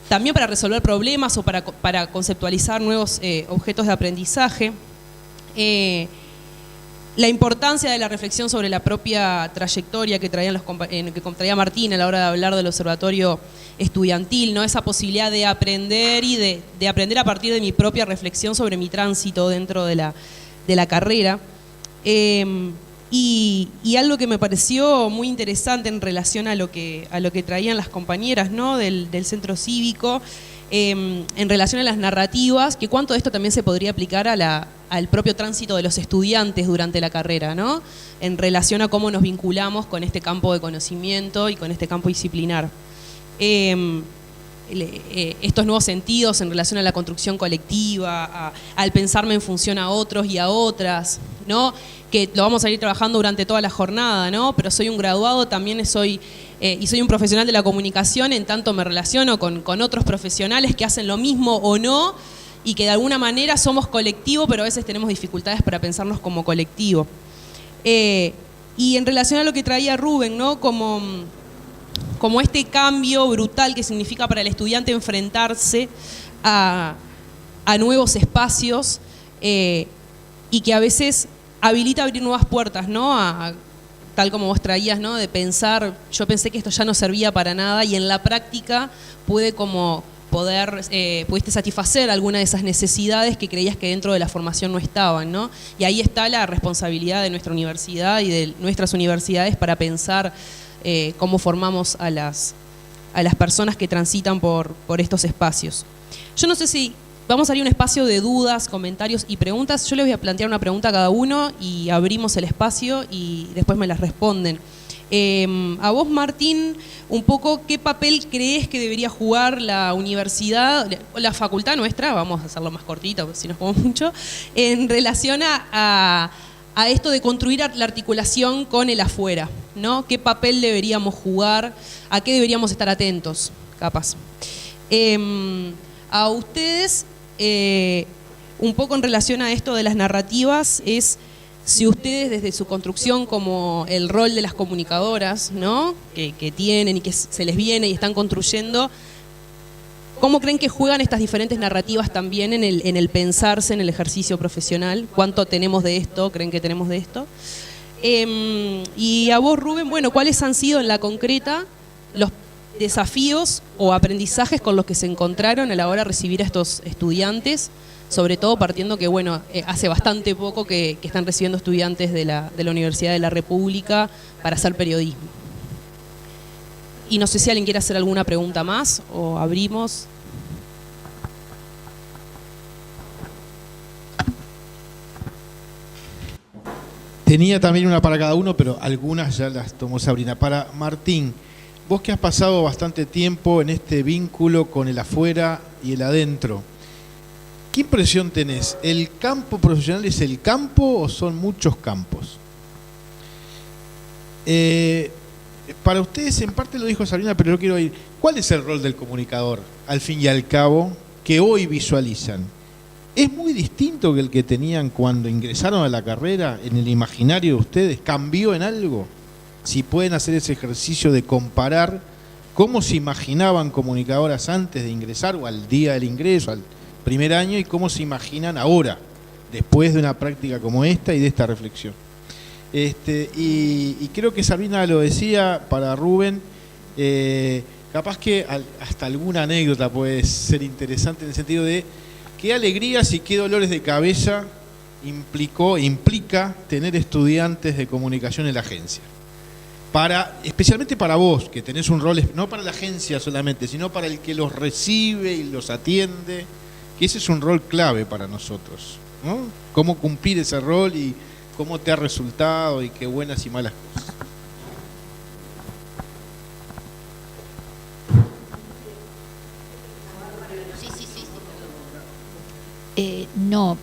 también para resolver problemas o para conceptualizar nuevos objetos de aprendizaje. La importancia de la reflexión sobre la propia trayectoria que traía Martín a la hora de hablar del observatorio estudiantil, ¿no? Esa posibilidad de aprender y de aprender a partir de mi propia reflexión sobre mi tránsito dentro de la carrera. Y algo que me pareció muy interesante en relación a lo que traían las compañeras, ¿no?, del centro cívico, en relación a las narrativas, que cuánto de esto también se podría aplicar al propio tránsito de los estudiantes durante la carrera, ¿no?, en relación a cómo nos vinculamos con este campo de conocimiento y con este campo disciplinar. estos nuevos sentidos en relación a la construcción colectiva, al pensarme en función a otros y a otras, ¿no? Que lo vamos a ir trabajando durante toda la jornada, ¿no? Pero soy un graduado, también soy un profesional de la comunicación, en tanto me relaciono con otros profesionales que hacen lo mismo o no, y que de alguna manera somos colectivo, pero a veces tenemos dificultades para pensarnos como colectivo. Y en relación a lo que traía Rubén, ¿no? Como este cambio brutal que significa para el estudiante enfrentarse a nuevos espacios y que a veces habilita abrir nuevas puertas, ¿no? Tal como vos traías, ¿no? De pensar, yo pensé que esto ya no servía para nada, y en la práctica pudiste satisfacer alguna de esas necesidades que creías que dentro de la formación no estaban, ¿no? Y ahí está la responsabilidad de nuestra universidad y de nuestras universidades para pensar cómo formamos a las personas que transitan por estos espacios. Yo no sé si vamos a abrir un espacio de dudas, comentarios y preguntas. Yo les voy a plantear una pregunta a cada uno y abrimos el espacio y después me las responden. A vos, Martín, un poco, ¿qué papel crees que debería jugar la universidad, la facultad nuestra, vamos a hacerlo más cortito, si nos ponemos mucho, en relación a esto de construir la articulación con el afuera, ¿no? ¿Qué papel deberíamos jugar? ¿A qué deberíamos estar atentos, capaz? A ustedes, un poco en relación a esto de las narrativas, es si ustedes desde su construcción como el rol de las comunicadoras, ¿no? que tienen y que se les viene y están construyendo, ¿cómo creen que juegan estas diferentes narrativas también en el pensarse en el ejercicio profesional? ¿Cuánto tenemos de esto? ¿Creen que tenemos de esto? Y a vos, Rubén, bueno, ¿cuáles han sido en la concreta los desafíos o aprendizajes con los que se encontraron a la hora de recibir a estos estudiantes? Sobre todo partiendo que, bueno, hace bastante poco que están recibiendo estudiantes de la Universidad de la República para hacer periodismo. Y no sé si alguien quiere hacer alguna pregunta más o abrimos. Tenía también una para cada uno, pero algunas ya las tomó Sabrina. Para Martín, vos que has pasado bastante tiempo en este vínculo con el afuera y el adentro, ¿qué impresión tenés? ¿El campo profesional es el campo o son muchos campos? Para ustedes, en parte lo dijo Sabrina, pero yo quiero oír, ¿cuál es el rol del comunicador, al fin y al cabo, que hoy visualizan? ¿Es muy distinto que el que tenían cuando ingresaron a la carrera en el imaginario de ustedes? ¿Cambió en algo? Si pueden hacer ese ejercicio de comparar cómo se imaginaban comunicadoras antes de ingresar o al día del ingreso, al primer año, y cómo se imaginan ahora, después de una práctica como esta y de esta reflexión. Y creo que Sabrina lo decía para Rubén, capaz que hasta alguna anécdota puede ser interesante en el sentido de qué alegrías y qué dolores de cabeza implica tener estudiantes de comunicación en la agencia. Especialmente para vos, que tenés un rol, no para la agencia solamente, sino para el que los recibe y los atiende, que ese es un rol clave para nosotros, ¿no? Cómo cumplir ese rol y cómo te ha resultado y qué buenas y malas cosas. No,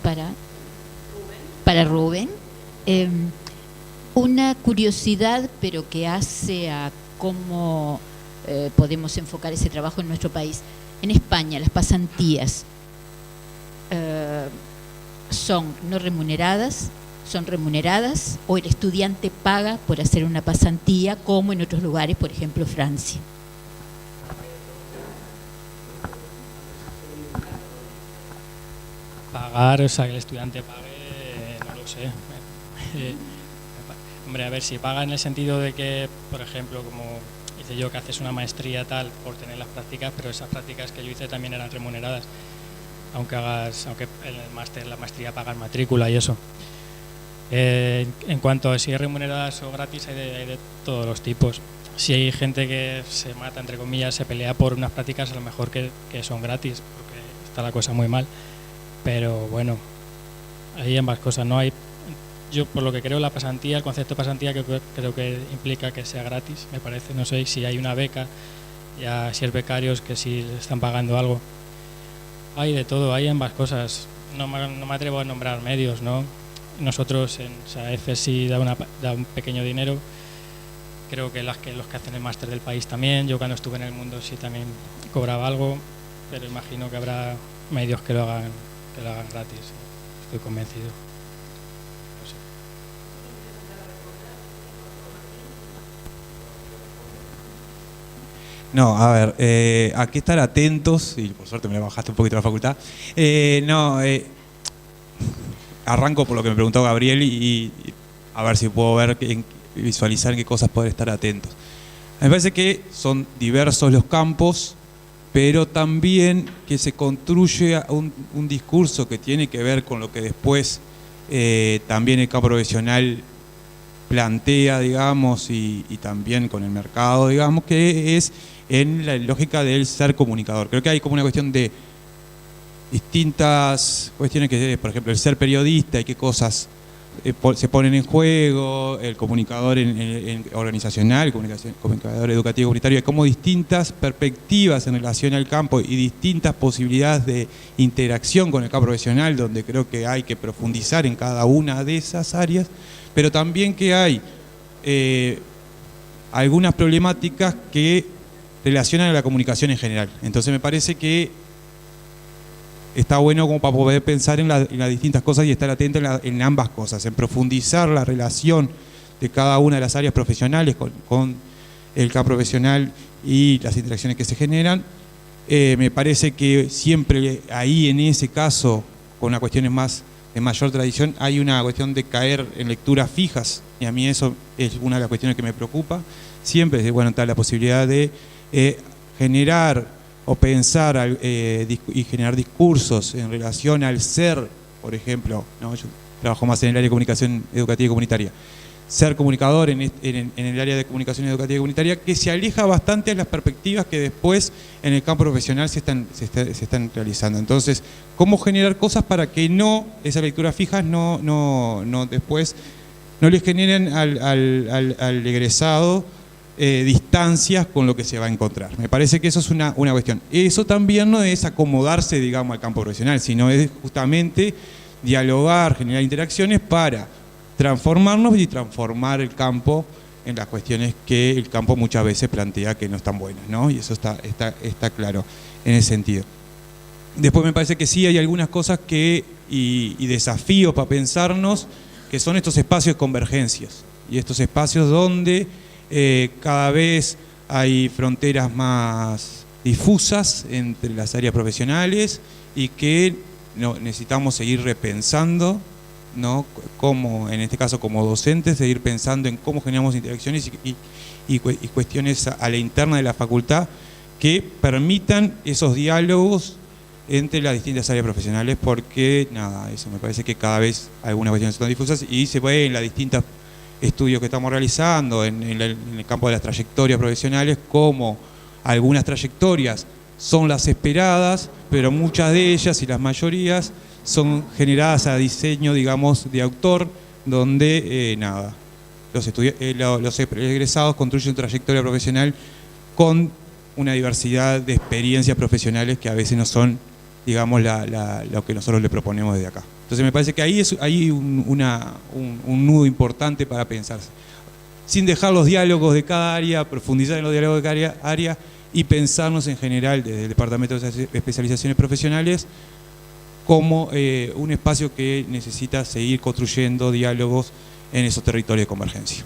para Rubén. Una curiosidad, pero que hace a cómo podemos enfocar ese trabajo en nuestro país. En España, las pasantías son no remuneradas, son remuneradas, o el estudiante paga por hacer una pasantía, como en otros lugares, por ejemplo, Francia. Pagar, o sea, que el estudiante pague, no lo sé. Hombre, a ver, si paga en el sentido de que, por ejemplo, como hice yo, que haces una maestría tal por tener las prácticas, pero esas prácticas que yo hice también eran remuneradas, aunque en el máster, la maestría pagas matrícula y eso. En cuanto a si es remuneradas o gratis, hay de todos los tipos. Si hay gente que se mata, entre comillas, se pelea por unas prácticas, a lo mejor que son gratis, porque está la cosa muy mal. Pero bueno, hay ambas cosas, ¿no? Yo, por lo que creo, la pasantía, el concepto de pasantía, creo que implica que sea gratis, me parece. No sé si hay una beca ya si es becarios que sí le están pagando algo. Hay de todo, hay ambas cosas. No me atrevo a nombrar medios, ¿no? Nosotros en SAEF sí da un pequeño dinero. Creo que los que hacen el máster del país también. Yo cuando estuve en el mundo sí también cobraba algo, pero imagino que habrá medios que lo hagan gratis. Estoy convencido. No sé. No, a ver, hay que estar atentos, y por suerte me la bajaste un poquito la facultad. Arranco por lo que me preguntó Gabriel y a ver si puedo visualizar en qué cosas poder estar atentos. Me parece que son diversos los campos, pero también que se construye un discurso que tiene que ver con lo que después también el campo profesional plantea, digamos, y también con el mercado, digamos, que es en la lógica del ser comunicador. Creo que hay como una cuestión de distintas cuestiones, que por ejemplo el ser periodista y qué cosas se ponen en juego, el comunicador organizacional, el comunicador educativo comunitario, hay como distintas perspectivas en relación al campo y distintas posibilidades de interacción con el campo profesional, donde creo que hay que profundizar en cada una de esas áreas, pero también que hay algunas problemáticas que relacionan a la comunicación en general. Entonces me parece que está bueno como para poder pensar en las distintas cosas y estar atento en ambas cosas, en profundizar la relación de cada una de las áreas profesionales con el campo profesional y las interacciones que se generan. Me parece que siempre ahí en ese caso, con las cuestiones más de mayor tradición, hay una cuestión de caer en lecturas fijas, y a mí eso es una de las cuestiones que me preocupa. Siempre es bueno estar la posibilidad de generar o pensar y generar discursos en relación al ser, por ejemplo, ¿no? Yo trabajo más en el área de comunicación educativa y comunitaria, ser comunicador en el área de comunicación educativa y comunitaria, que se aleja bastante de las perspectivas que después en el campo profesional se están realizando. Entonces, ¿cómo generar cosas para que esas lecturas fijas después no les generen al egresado distancias con lo que se va a encontrar? Me parece que eso es una cuestión. Eso también no es acomodarse, digamos, al campo profesional, sino es justamente dialogar, generar interacciones para transformarnos y transformar el campo en las cuestiones que el campo muchas veces plantea que no están buenas, ¿no? Y eso está claro en ese sentido. Después me parece que sí hay algunas cosas y desafíos para pensarnos, que son estos espacios de convergencias y estos espacios donde cada vez hay fronteras más difusas entre las áreas profesionales y que necesitamos seguir repensando, ¿no? Como en este caso como docentes, seguir pensando en cómo generamos interacciones y cuestiones a la interna de la facultad que permitan esos diálogos entre las distintas áreas profesionales, porque eso me parece que cada vez algunas cuestiones son difusas y se ve en las distintas estudios que estamos realizando en el campo de las trayectorias profesionales, como algunas trayectorias son las esperadas, pero muchas de ellas y las mayorías son generadas a diseño, digamos, de autor, donde los egresados construyen una trayectoria profesional con una diversidad de experiencias profesionales que a veces no son, digamos, lo que nosotros le proponemos desde acá. Entonces me parece que ahí hay un nudo importante para pensarse, sin dejar los diálogos de cada área, profundizar en los diálogos de cada área y pensarnos en general desde el Departamento de Especializaciones Profesionales como un espacio que necesita seguir construyendo diálogos en esos territorios de convergencia.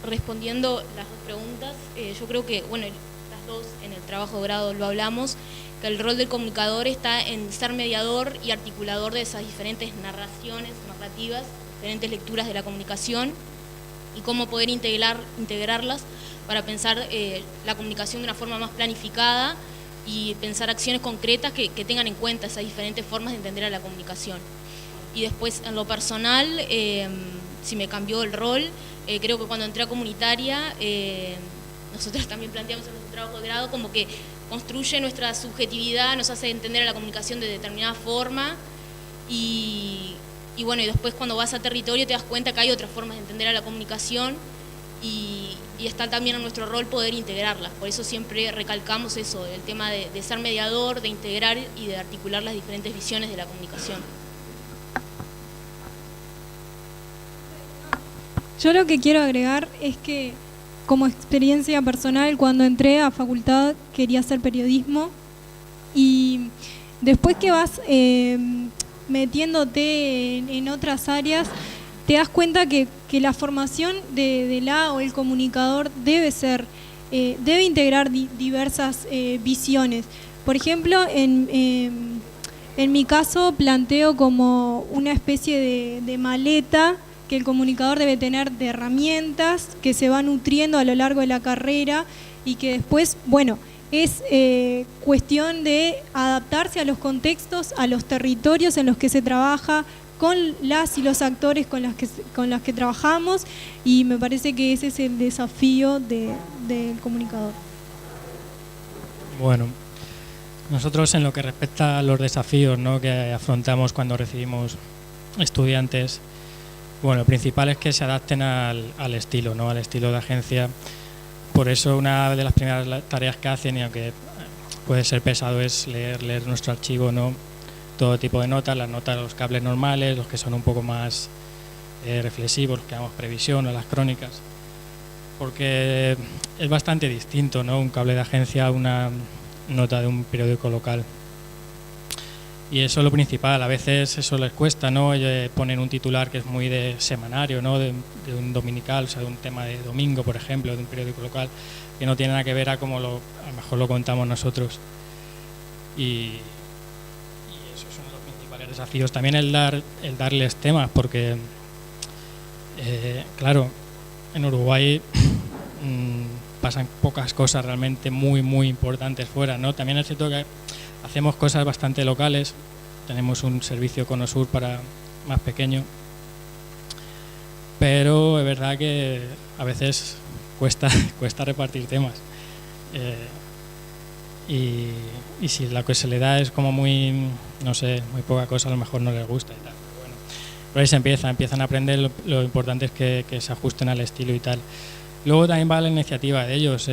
Respondiendo las dos preguntas, yo creo que, las dos en el trabajo de grado lo hablamos, que el rol del comunicador está en ser mediador y articulador de esas diferentes narrativas, diferentes lecturas de la comunicación y cómo poder integrarlas para pensar la comunicación de una forma más planificada y pensar acciones concretas que tengan en cuenta esas diferentes formas de entender a la comunicación. Y después, en lo personal, si me cambió el rol, creo que cuando entré a comunitaria, nosotros también planteamos en nuestro trabajo de grado como que construye nuestra subjetividad, nos hace entender a la comunicación de determinada forma y después cuando vas a territorio te das cuenta que hay otras formas de entender a la comunicación y y está también en nuestro rol poder integrarlas. Por eso siempre recalcamos eso, el tema de ser mediador, de integrar y de articular las diferentes visiones de la comunicación. Yo lo que quiero agregar es que, como experiencia personal, cuando entré a facultad quería hacer periodismo, y después que vas metiéndote en otras áreas, te das cuenta que la formación de la o el comunicador debe integrar diversas visiones. Por ejemplo, en mi caso planteo como una especie de maleta que el comunicador debe tener de herramientas que se va nutriendo a lo largo de la carrera, y que después, bueno, es cuestión de adaptarse a los contextos, a los territorios en los que se trabaja, con las y los actores con los que trabajamos, y me parece que ese es el desafío del comunicador. Bueno, nosotros en lo que respecta a los desafíos, ¿no?, que afrontamos cuando recibimos estudiantes, bueno, lo principal es que se adapten al estilo, ¿no?, al estilo de agencia. Por eso una de las primeras tareas que hacen, y aunque puede ser pesado, es leer nuestro archivo, ¿no?, todo tipo de notas, las notas de los cables normales, los que son un poco más reflexivos, los que damos previsión, o las crónicas, porque es bastante distinto, ¿no?, un cable de agencia a una nota de un periódico local. Y eso es lo principal. A veces eso les cuesta, ¿no? Ponen un titular que es muy de semanario, ¿no?, de un dominical, o sea, de un tema de domingo, por ejemplo, de un periódico local, que no tiene nada que ver a cómo a lo mejor lo contamos nosotros. Y esos son los principales desafíos. También el darles temas, porque, claro, en Uruguay pasan pocas cosas realmente muy, muy importantes fuera, ¿no? También es cierto que hacemos cosas bastante locales. Tenemos un servicio Conosur para más pequeño, pero es verdad que a veces cuesta repartir temas, y si lo que se le da es como muy, no sé, muy poca cosa, a lo mejor no les gusta y tal. Pero bueno, por ahí se empiezan a aprender. Lo importante es que se ajusten al estilo y tal. Luego también va la iniciativa de ellos.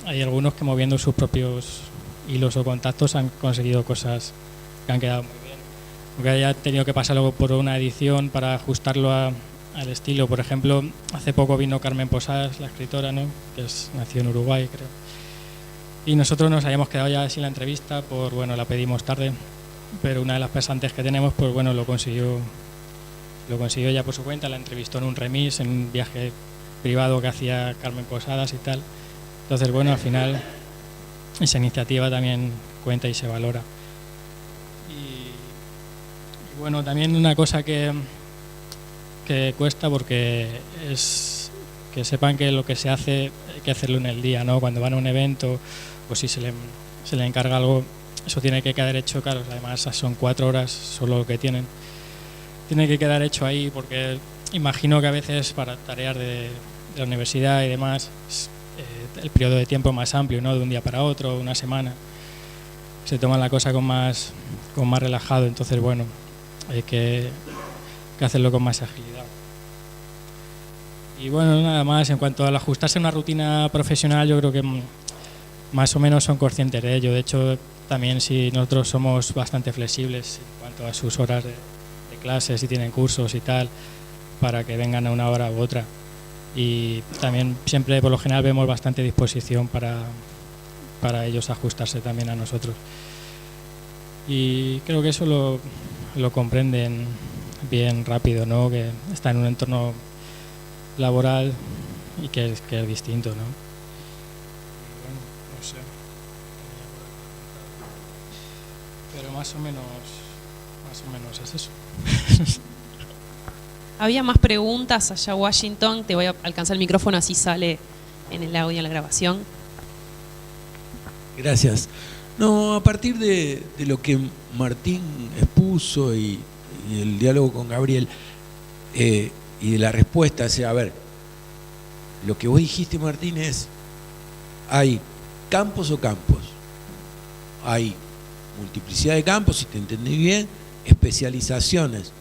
Hay algunos que, moviendo sus propios hilos o contactos, han conseguido cosas que han quedado muy bien, aunque haya tenido que pasarlo por una edición para ajustarlo al estilo. Por ejemplo, hace poco vino Carmen Posadas, la escritora, ¿no?, que nació en Uruguay, creo, y nosotros nos habíamos quedado ya sin la entrevista, bueno, la pedimos tarde, pero una de las pasantes que tenemos, pues bueno, lo consiguió ya por su cuenta. La entrevistó en un remis, en un viaje privado que hacía Carmen Posadas y tal. Entonces, bueno, al final esa iniciativa también cuenta y se valora. Y bueno, también una cosa que cuesta, porque es que sepan que lo que se hace hay que hacerlo en el día, ¿no? Cuando van a un evento, o si se le encarga algo, eso tiene que quedar hecho, claro, además son 4 horas solo lo que tiene que quedar hecho ahí, porque imagino que a veces para tareas de la universidad y demás, el periodo de tiempo más amplio, ¿no?, de un día para otro, una semana, se toma la cosa con más relajado. Entonces, bueno, hay que hacerlo con más agilidad. Y bueno, nada más. En cuanto al ajustarse a una rutina profesional, yo creo que más o menos son conscientes de ello. De hecho, también si nosotros somos bastante flexibles en cuanto a sus horas de clases, si tienen cursos y tal, para que vengan a una hora u otra. Y también siempre, por lo general, vemos bastante disposición para ellos ajustarse también a nosotros. Y creo que eso lo comprenden bien rápido, ¿no?, que está en un entorno laboral y que es distinto, ¿no? Y bueno, no sé. Pero más o menos es eso. Había más preguntas allá, Washington. Te voy a alcanzar el micrófono, así sale en el audio, en la grabación. Gracias. No, a partir de lo que Martín expuso y el diálogo con Gabriel, y de la respuesta, o sea, a ver, lo que vos dijiste, Martín, es: hay campos o campos, hay multiplicidad de campos, si te entendí bien, especializaciones.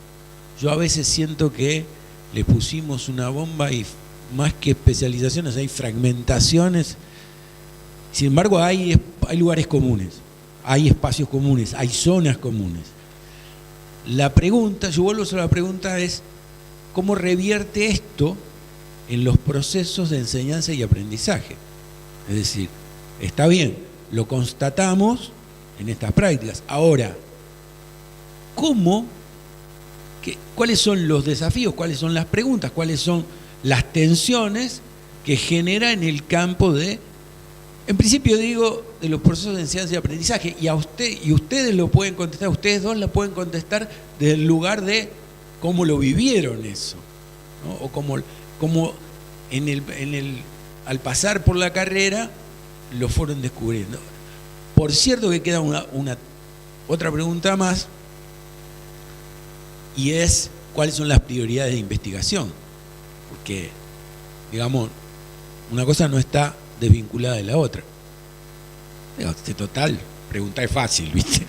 Yo a veces siento que le pusimos una bomba y más que especializaciones, hay fragmentaciones. Sin embargo, hay lugares comunes, hay espacios comunes, hay zonas comunes. La pregunta, yo vuelvo sobre la pregunta, es ¿cómo revierte esto en los procesos de enseñanza y aprendizaje? Es decir, está bien, lo constatamos en estas prácticas. Ahora, ¿cuáles son los desafíos? ¿Cuáles son las preguntas? ¿Cuáles son las tensiones que genera en el campo de, en principio digo, de los procesos de enseñanza y aprendizaje? Y ustedes lo pueden contestar, ustedes dos la pueden contestar desde el lugar de cómo lo vivieron eso, ¿no? O cómo al pasar por la carrera lo fueron descubriendo. Por cierto que queda otra pregunta más, y es cuáles son las prioridades de investigación, porque, digamos, una cosa no está desvinculada de la otra. Total, preguntar es fácil, ¿viste?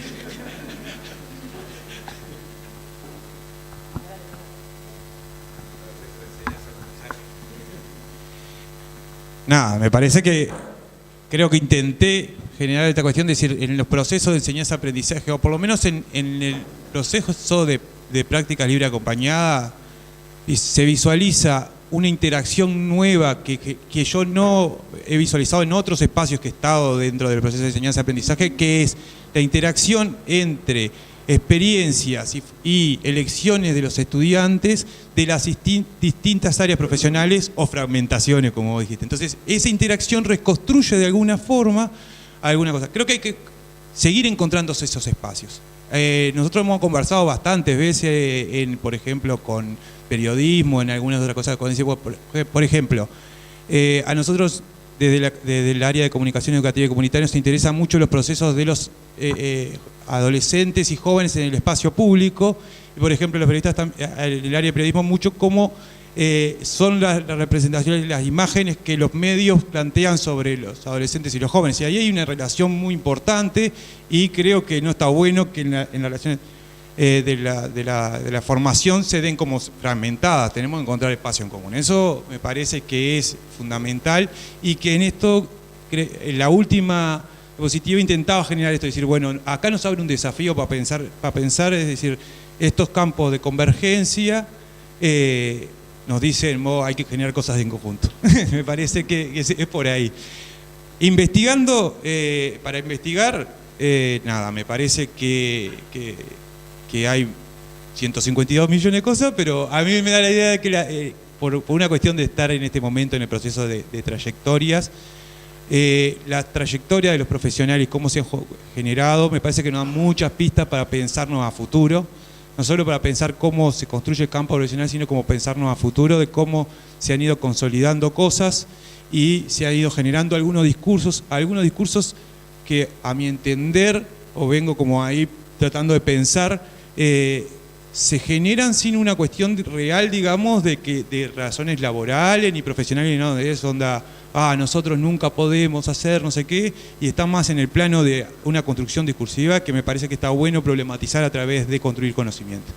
Nada, me parece que creo que intenté generar esta cuestión de decir, en los procesos de enseñanza-aprendizaje, o por lo menos en el proceso de práctica libre acompañada, se visualiza una interacción nueva que yo no he visualizado en otros espacios que he estado dentro del proceso de enseñanza-aprendizaje, que es la interacción entre experiencias y elecciones de los estudiantes de las distintas áreas profesionales o fragmentaciones, como vos dijiste. Entonces, esa interacción reconstruye de alguna forma alguna cosa. Creo que hay que seguir encontrando esos espacios. Nosotros hemos conversado bastantes veces, por ejemplo, con periodismo, en algunas otras cosas. Por ejemplo, a nosotros desde el área de comunicación educativa y comunitaria nos interesan mucho los procesos de los adolescentes y jóvenes en el espacio público. Y, por ejemplo, los periodistas, en el área de periodismo, mucho cómo son las representaciones, las imágenes que los medios plantean sobre los adolescentes y los jóvenes. Y ahí hay una relación muy importante, y creo que no está bueno que en las relaciones de la formación se den como fragmentadas. Tenemos que encontrar espacio en común. Eso me parece que es fundamental, y que en esto, la última diapositiva intentaba generar esto, decir, bueno, acá nos abre un desafío para pensar, es decir, estos campos de convergencia. Nos dicen, hay que generar cosas en conjunto. Me parece que es por ahí. Para investigar, nada, me parece que hay 152 millones de cosas, pero a mí me da la idea de que por una cuestión de estar en este momento en el proceso de trayectorias, la trayectoria de los profesionales, cómo se han generado, me parece que nos dan muchas pistas para pensarnos a futuro. No solo para pensar cómo se construye el campo profesional, sino como pensarnos a futuro, de cómo se han ido consolidando cosas y se han ido generando algunos discursos que, a mi entender, o vengo como ahí tratando de pensar, se generan sin una cuestión real, digamos, de razones laborales ni profesionales, ni nada de eso, nosotros nunca podemos hacer no sé qué, y está más en el plano de una construcción discursiva que me parece que está bueno problematizar a través de construir conocimiento.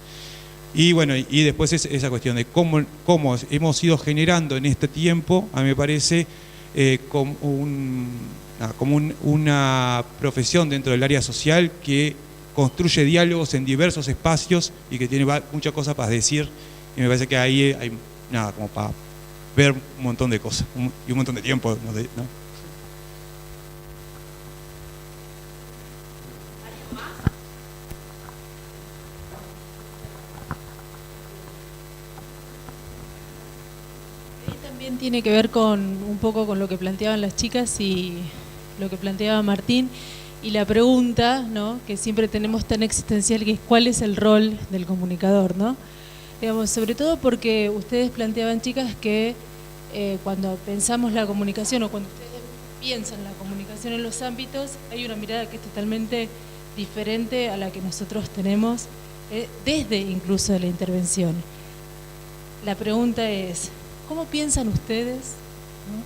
Y bueno, y después esa cuestión de cómo hemos ido generando en este tiempo, a mí me parece como una profesión dentro del área social que construye diálogos en diversos espacios y que tiene muchas cosas para decir, y me parece que ahí hay nada como para ver un montón de cosas y un montón de tiempo, ¿no? También tiene que ver un poco con lo que planteaban las chicas y lo que planteaba Martín, y la pregunta, ¿no?, que siempre tenemos tan existencial, que es ¿cuál es el rol del comunicador?, ¿no? Digamos, sobre todo porque ustedes planteaban, chicas, que cuando pensamos la comunicación, o cuando ustedes piensan la comunicación en los ámbitos, hay una mirada que es totalmente diferente a la que nosotros tenemos desde incluso de la intervención. La pregunta es, ¿cómo piensan ustedes, ¿no?,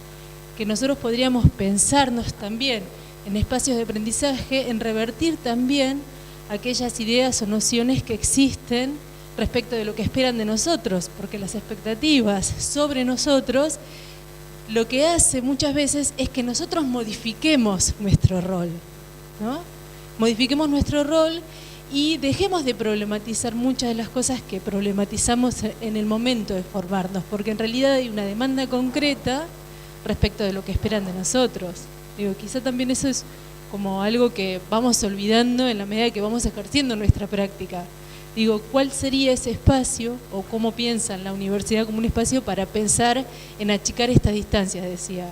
que nosotros podríamos pensarnos también en espacios de aprendizaje, en revertir también aquellas ideas o nociones que existen respecto de lo que esperan de nosotros, porque las expectativas sobre nosotros lo que hace muchas veces es que nosotros modifiquemos nuestro rol, ¿no? Modifiquemos nuestro rol y dejemos de problematizar muchas de las cosas que problematizamos en el momento de formarnos, porque en realidad hay una demanda concreta respecto de lo que esperan de nosotros. Digo, quizá también eso es como algo que vamos olvidando en la medida que vamos ejerciendo nuestra práctica. Digo, ¿cuál sería ese espacio o cómo piensan la universidad como un espacio para pensar en achicar estas distancias, decía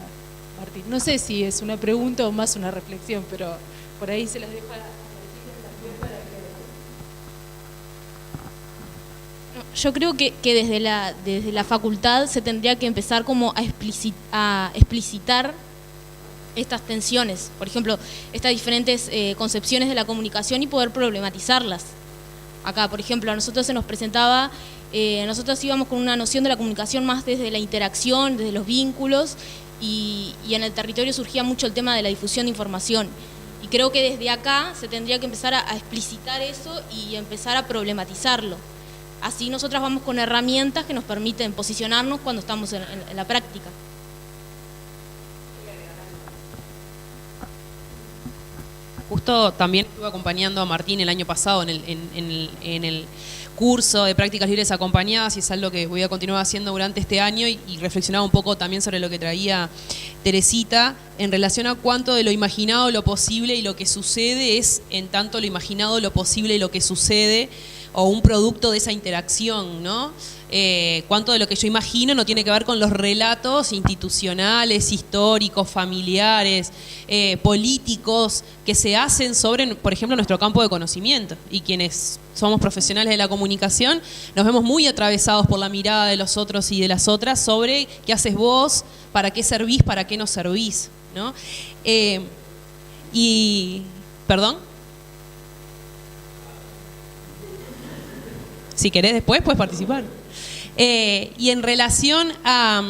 Martín? No sé si es una pregunta o más una reflexión, pero por ahí se las dejo a la chica para que... Yo creo que desde la facultad se tendría que empezar como a explicitar estas tensiones, por ejemplo, estas diferentes concepciones de la comunicación y poder problematizarlas. Acá, por ejemplo, a nosotros se nos presentaba, nosotros íbamos con una noción de la comunicación más desde la interacción, desde los vínculos, y en el territorio surgía mucho el tema de la difusión de información. Y creo que desde acá se tendría que empezar a explicitar eso y empezar a problematizarlo. Así nosotras vamos con herramientas que nos permiten posicionarnos cuando estamos en la práctica. Justo también estuve acompañando a Martín el año pasado en el curso de prácticas libres acompañadas, y es algo que voy a continuar haciendo durante este año, y reflexionaba un poco también sobre lo que traía Teresita en relación a cuánto de lo imaginado, lo posible y lo que sucede es en tanto lo imaginado, lo posible y lo que sucede, o un producto de esa interacción, ¿no? Cuánto de lo que yo imagino no tiene que ver con los relatos institucionales, históricos, familiares, políticos que se hacen sobre, por ejemplo, nuestro campo de conocimiento. Y quienes somos profesionales de la comunicación nos vemos muy atravesados por la mirada de los otros y de las otras sobre qué haces vos, para qué servís, para qué no servís, ¿no? ¿Perdón? Si querés después puedes participar. Y en relación a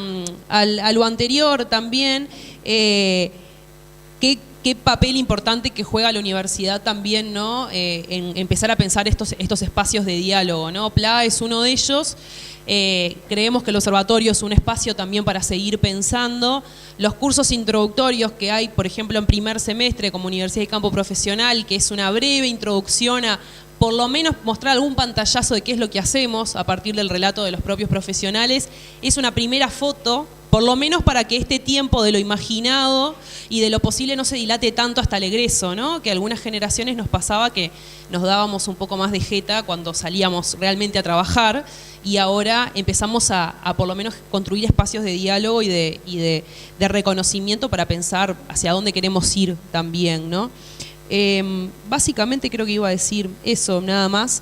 lo anterior también, qué papel importante que juega la universidad también, ¿no? En empezar a pensar estos espacios de diálogo, ¿no? PLA es uno de ellos. Creemos que el observatorio es un espacio también para seguir pensando. Los cursos introductorios que hay, por ejemplo, en primer semestre como Universidad y Campo Profesional, que es una breve introducción a por lo menos mostrar algún pantallazo de qué es lo que hacemos a partir del relato de los propios profesionales, es una primera foto, por lo menos para que este tiempo de lo imaginado y de lo posible no se dilate tanto hasta el egreso, ¿no? Que algunas generaciones nos pasaba que nos dábamos un poco más de jeta cuando salíamos realmente a trabajar, y ahora empezamos a por lo menos construir espacios de diálogo y de reconocimiento para pensar hacia dónde queremos ir también, ¿no? Básicamente creo que iba a decir eso, nada más.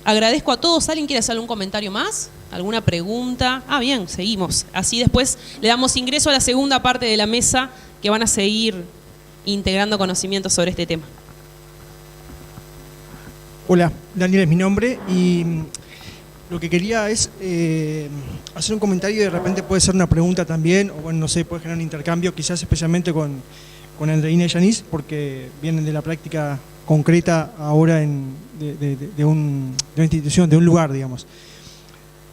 Agradezco a todos. ¿Alguien quiere hacer algún comentario más? ¿Alguna pregunta? Bien, seguimos. Así después le damos ingreso a la segunda parte de la mesa, que van a seguir integrando conocimientos sobre este tema. Hola, Daniel es mi nombre, y lo que quería es hacer un comentario, y de repente puede ser una pregunta también, o bueno, no sé, puede generar un intercambio, quizás especialmente con Andreina y Yanis, porque vienen de la práctica concreta ahora de una institución, de un lugar, digamos.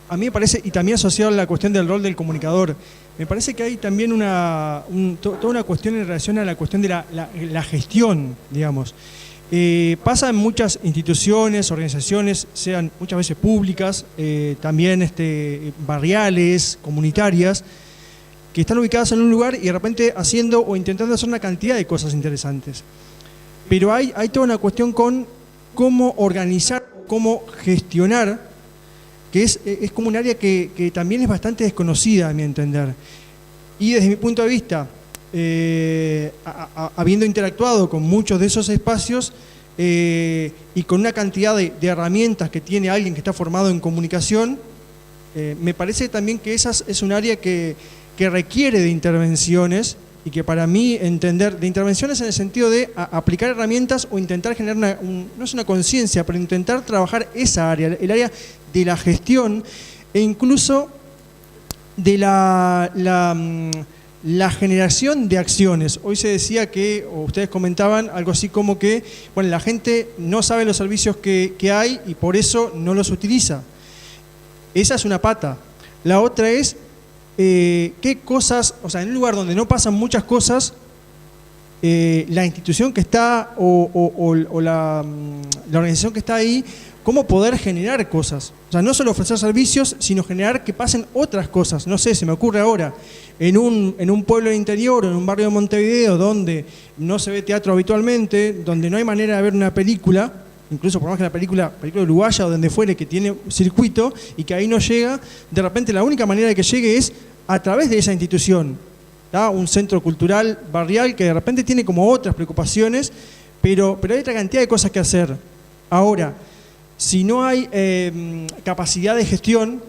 A mí me parece, y también asociado a la cuestión del rol del comunicador, me parece que hay también toda una cuestión en relación a la cuestión de la gestión, digamos. Pasa en muchas instituciones, organizaciones, sean muchas veces públicas, también barriales, comunitarias, que están ubicadas en un lugar y de repente haciendo o intentando hacer una cantidad de cosas interesantes. Pero hay toda una cuestión con cómo organizar, cómo gestionar, que es como un área que también es bastante desconocida, a mi entender. Y desde mi punto de vista, habiendo interactuado con muchos de esos espacios y con una cantidad de herramientas que tiene alguien que está formado en comunicación, me parece también que esa es un área que requiere de intervenciones, y que para mí entender de intervenciones en el sentido de aplicar herramientas o intentar generar no es una conciencia, pero intentar trabajar esa área, el área de la gestión, e incluso de la la generación de acciones. Hoy se decía que, o ustedes comentaban algo así como que, bueno, la gente no sabe los servicios que hay y por eso no los utiliza. Esa es una pata. La otra es qué cosas, o sea, en un lugar donde no pasan muchas cosas, la institución que está o la organización que está ahí, cómo poder generar cosas. O sea, no solo ofrecer servicios, sino generar que pasen otras cosas. No sé, se me ocurre ahora, en un pueblo del interior o en un barrio de Montevideo donde no se ve teatro habitualmente, donde no hay manera de ver una película, incluso por más que la película uruguaya o donde fuere que tiene circuito y que ahí no llega, de repente la única manera de que llegue es a través de esa institución, ¿tá? Un centro cultural barrial que de repente tiene como otras preocupaciones, pero hay otra cantidad de cosas que hacer. Ahora, si no hay capacidad de gestión,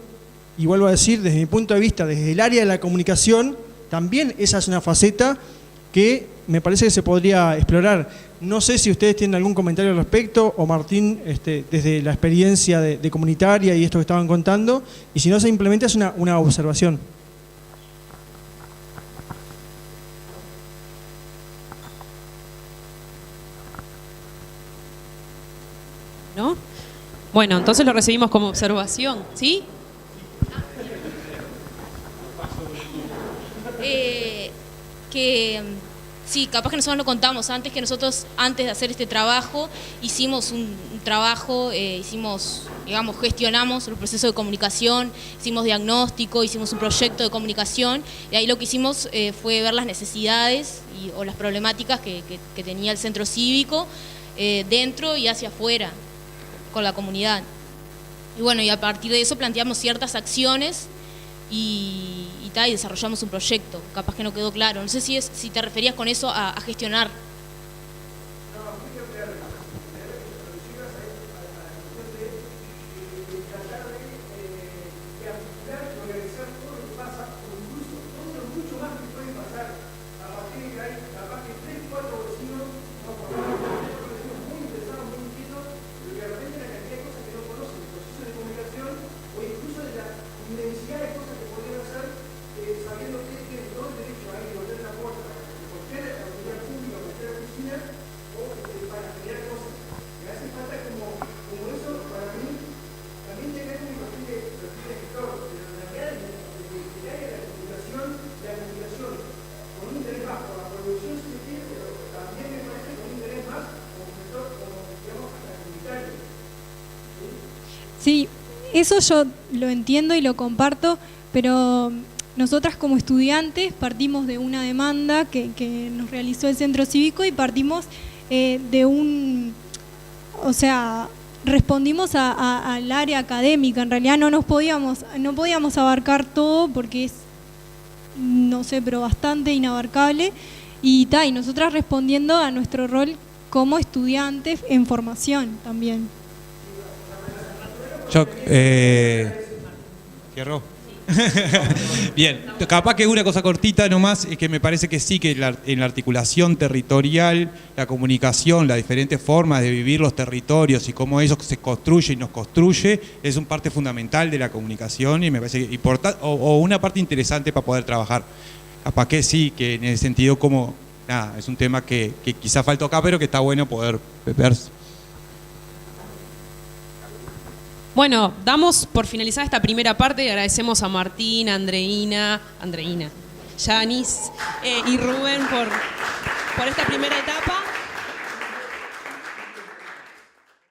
y vuelvo a decir, desde mi punto de vista, desde el área de la comunicación, también esa es una faceta que me parece que se podría explorar. No sé si ustedes tienen algún comentario al respecto, o Martín, desde la experiencia de comunitaria y esto que estaban contando, y si no, simplemente es una observación. ¿No? Bueno, entonces lo recibimos como observación, ¿sí? Sí, capaz que nosotros lo contamos antes, que nosotros antes de hacer este trabajo hicimos un trabajo, gestionamos el proceso de comunicación, hicimos diagnóstico, hicimos un proyecto de comunicación, y ahí lo que hicimos fue ver las necesidades o las problemáticas que tenía el centro cívico dentro y hacia afuera con la comunidad. Y bueno, y a partir de eso planteamos ciertas acciones y desarrollamos un proyecto. Capaz que no quedó claro. No sé si te referías con eso a gestionar. Sí, eso yo lo entiendo y lo comparto, pero nosotras como estudiantes partimos de una demanda que nos realizó el centro cívico y partimos respondimos al área académica. En realidad no podíamos abarcar todo porque es, no sé, pero bastante inabarcable, y nosotras respondiendo a nuestro rol como estudiantes en formación también. ¿Cierro? Bien, capaz que una cosa cortita nomás, es que me parece que sí, que en la articulación territorial, la comunicación, las diferentes formas de vivir los territorios y cómo eso se construye y nos construye, es un parte fundamental de la comunicación y me parece importante, o una parte interesante para poder trabajar. Capaz que sí, que en el sentido como, nada, es un tema que quizá faltó acá, pero que está bueno poder verse. Bueno, damos por finalizada esta primera parte y agradecemos a Martín, Andreina, Yanis y Rubén por esta primera etapa.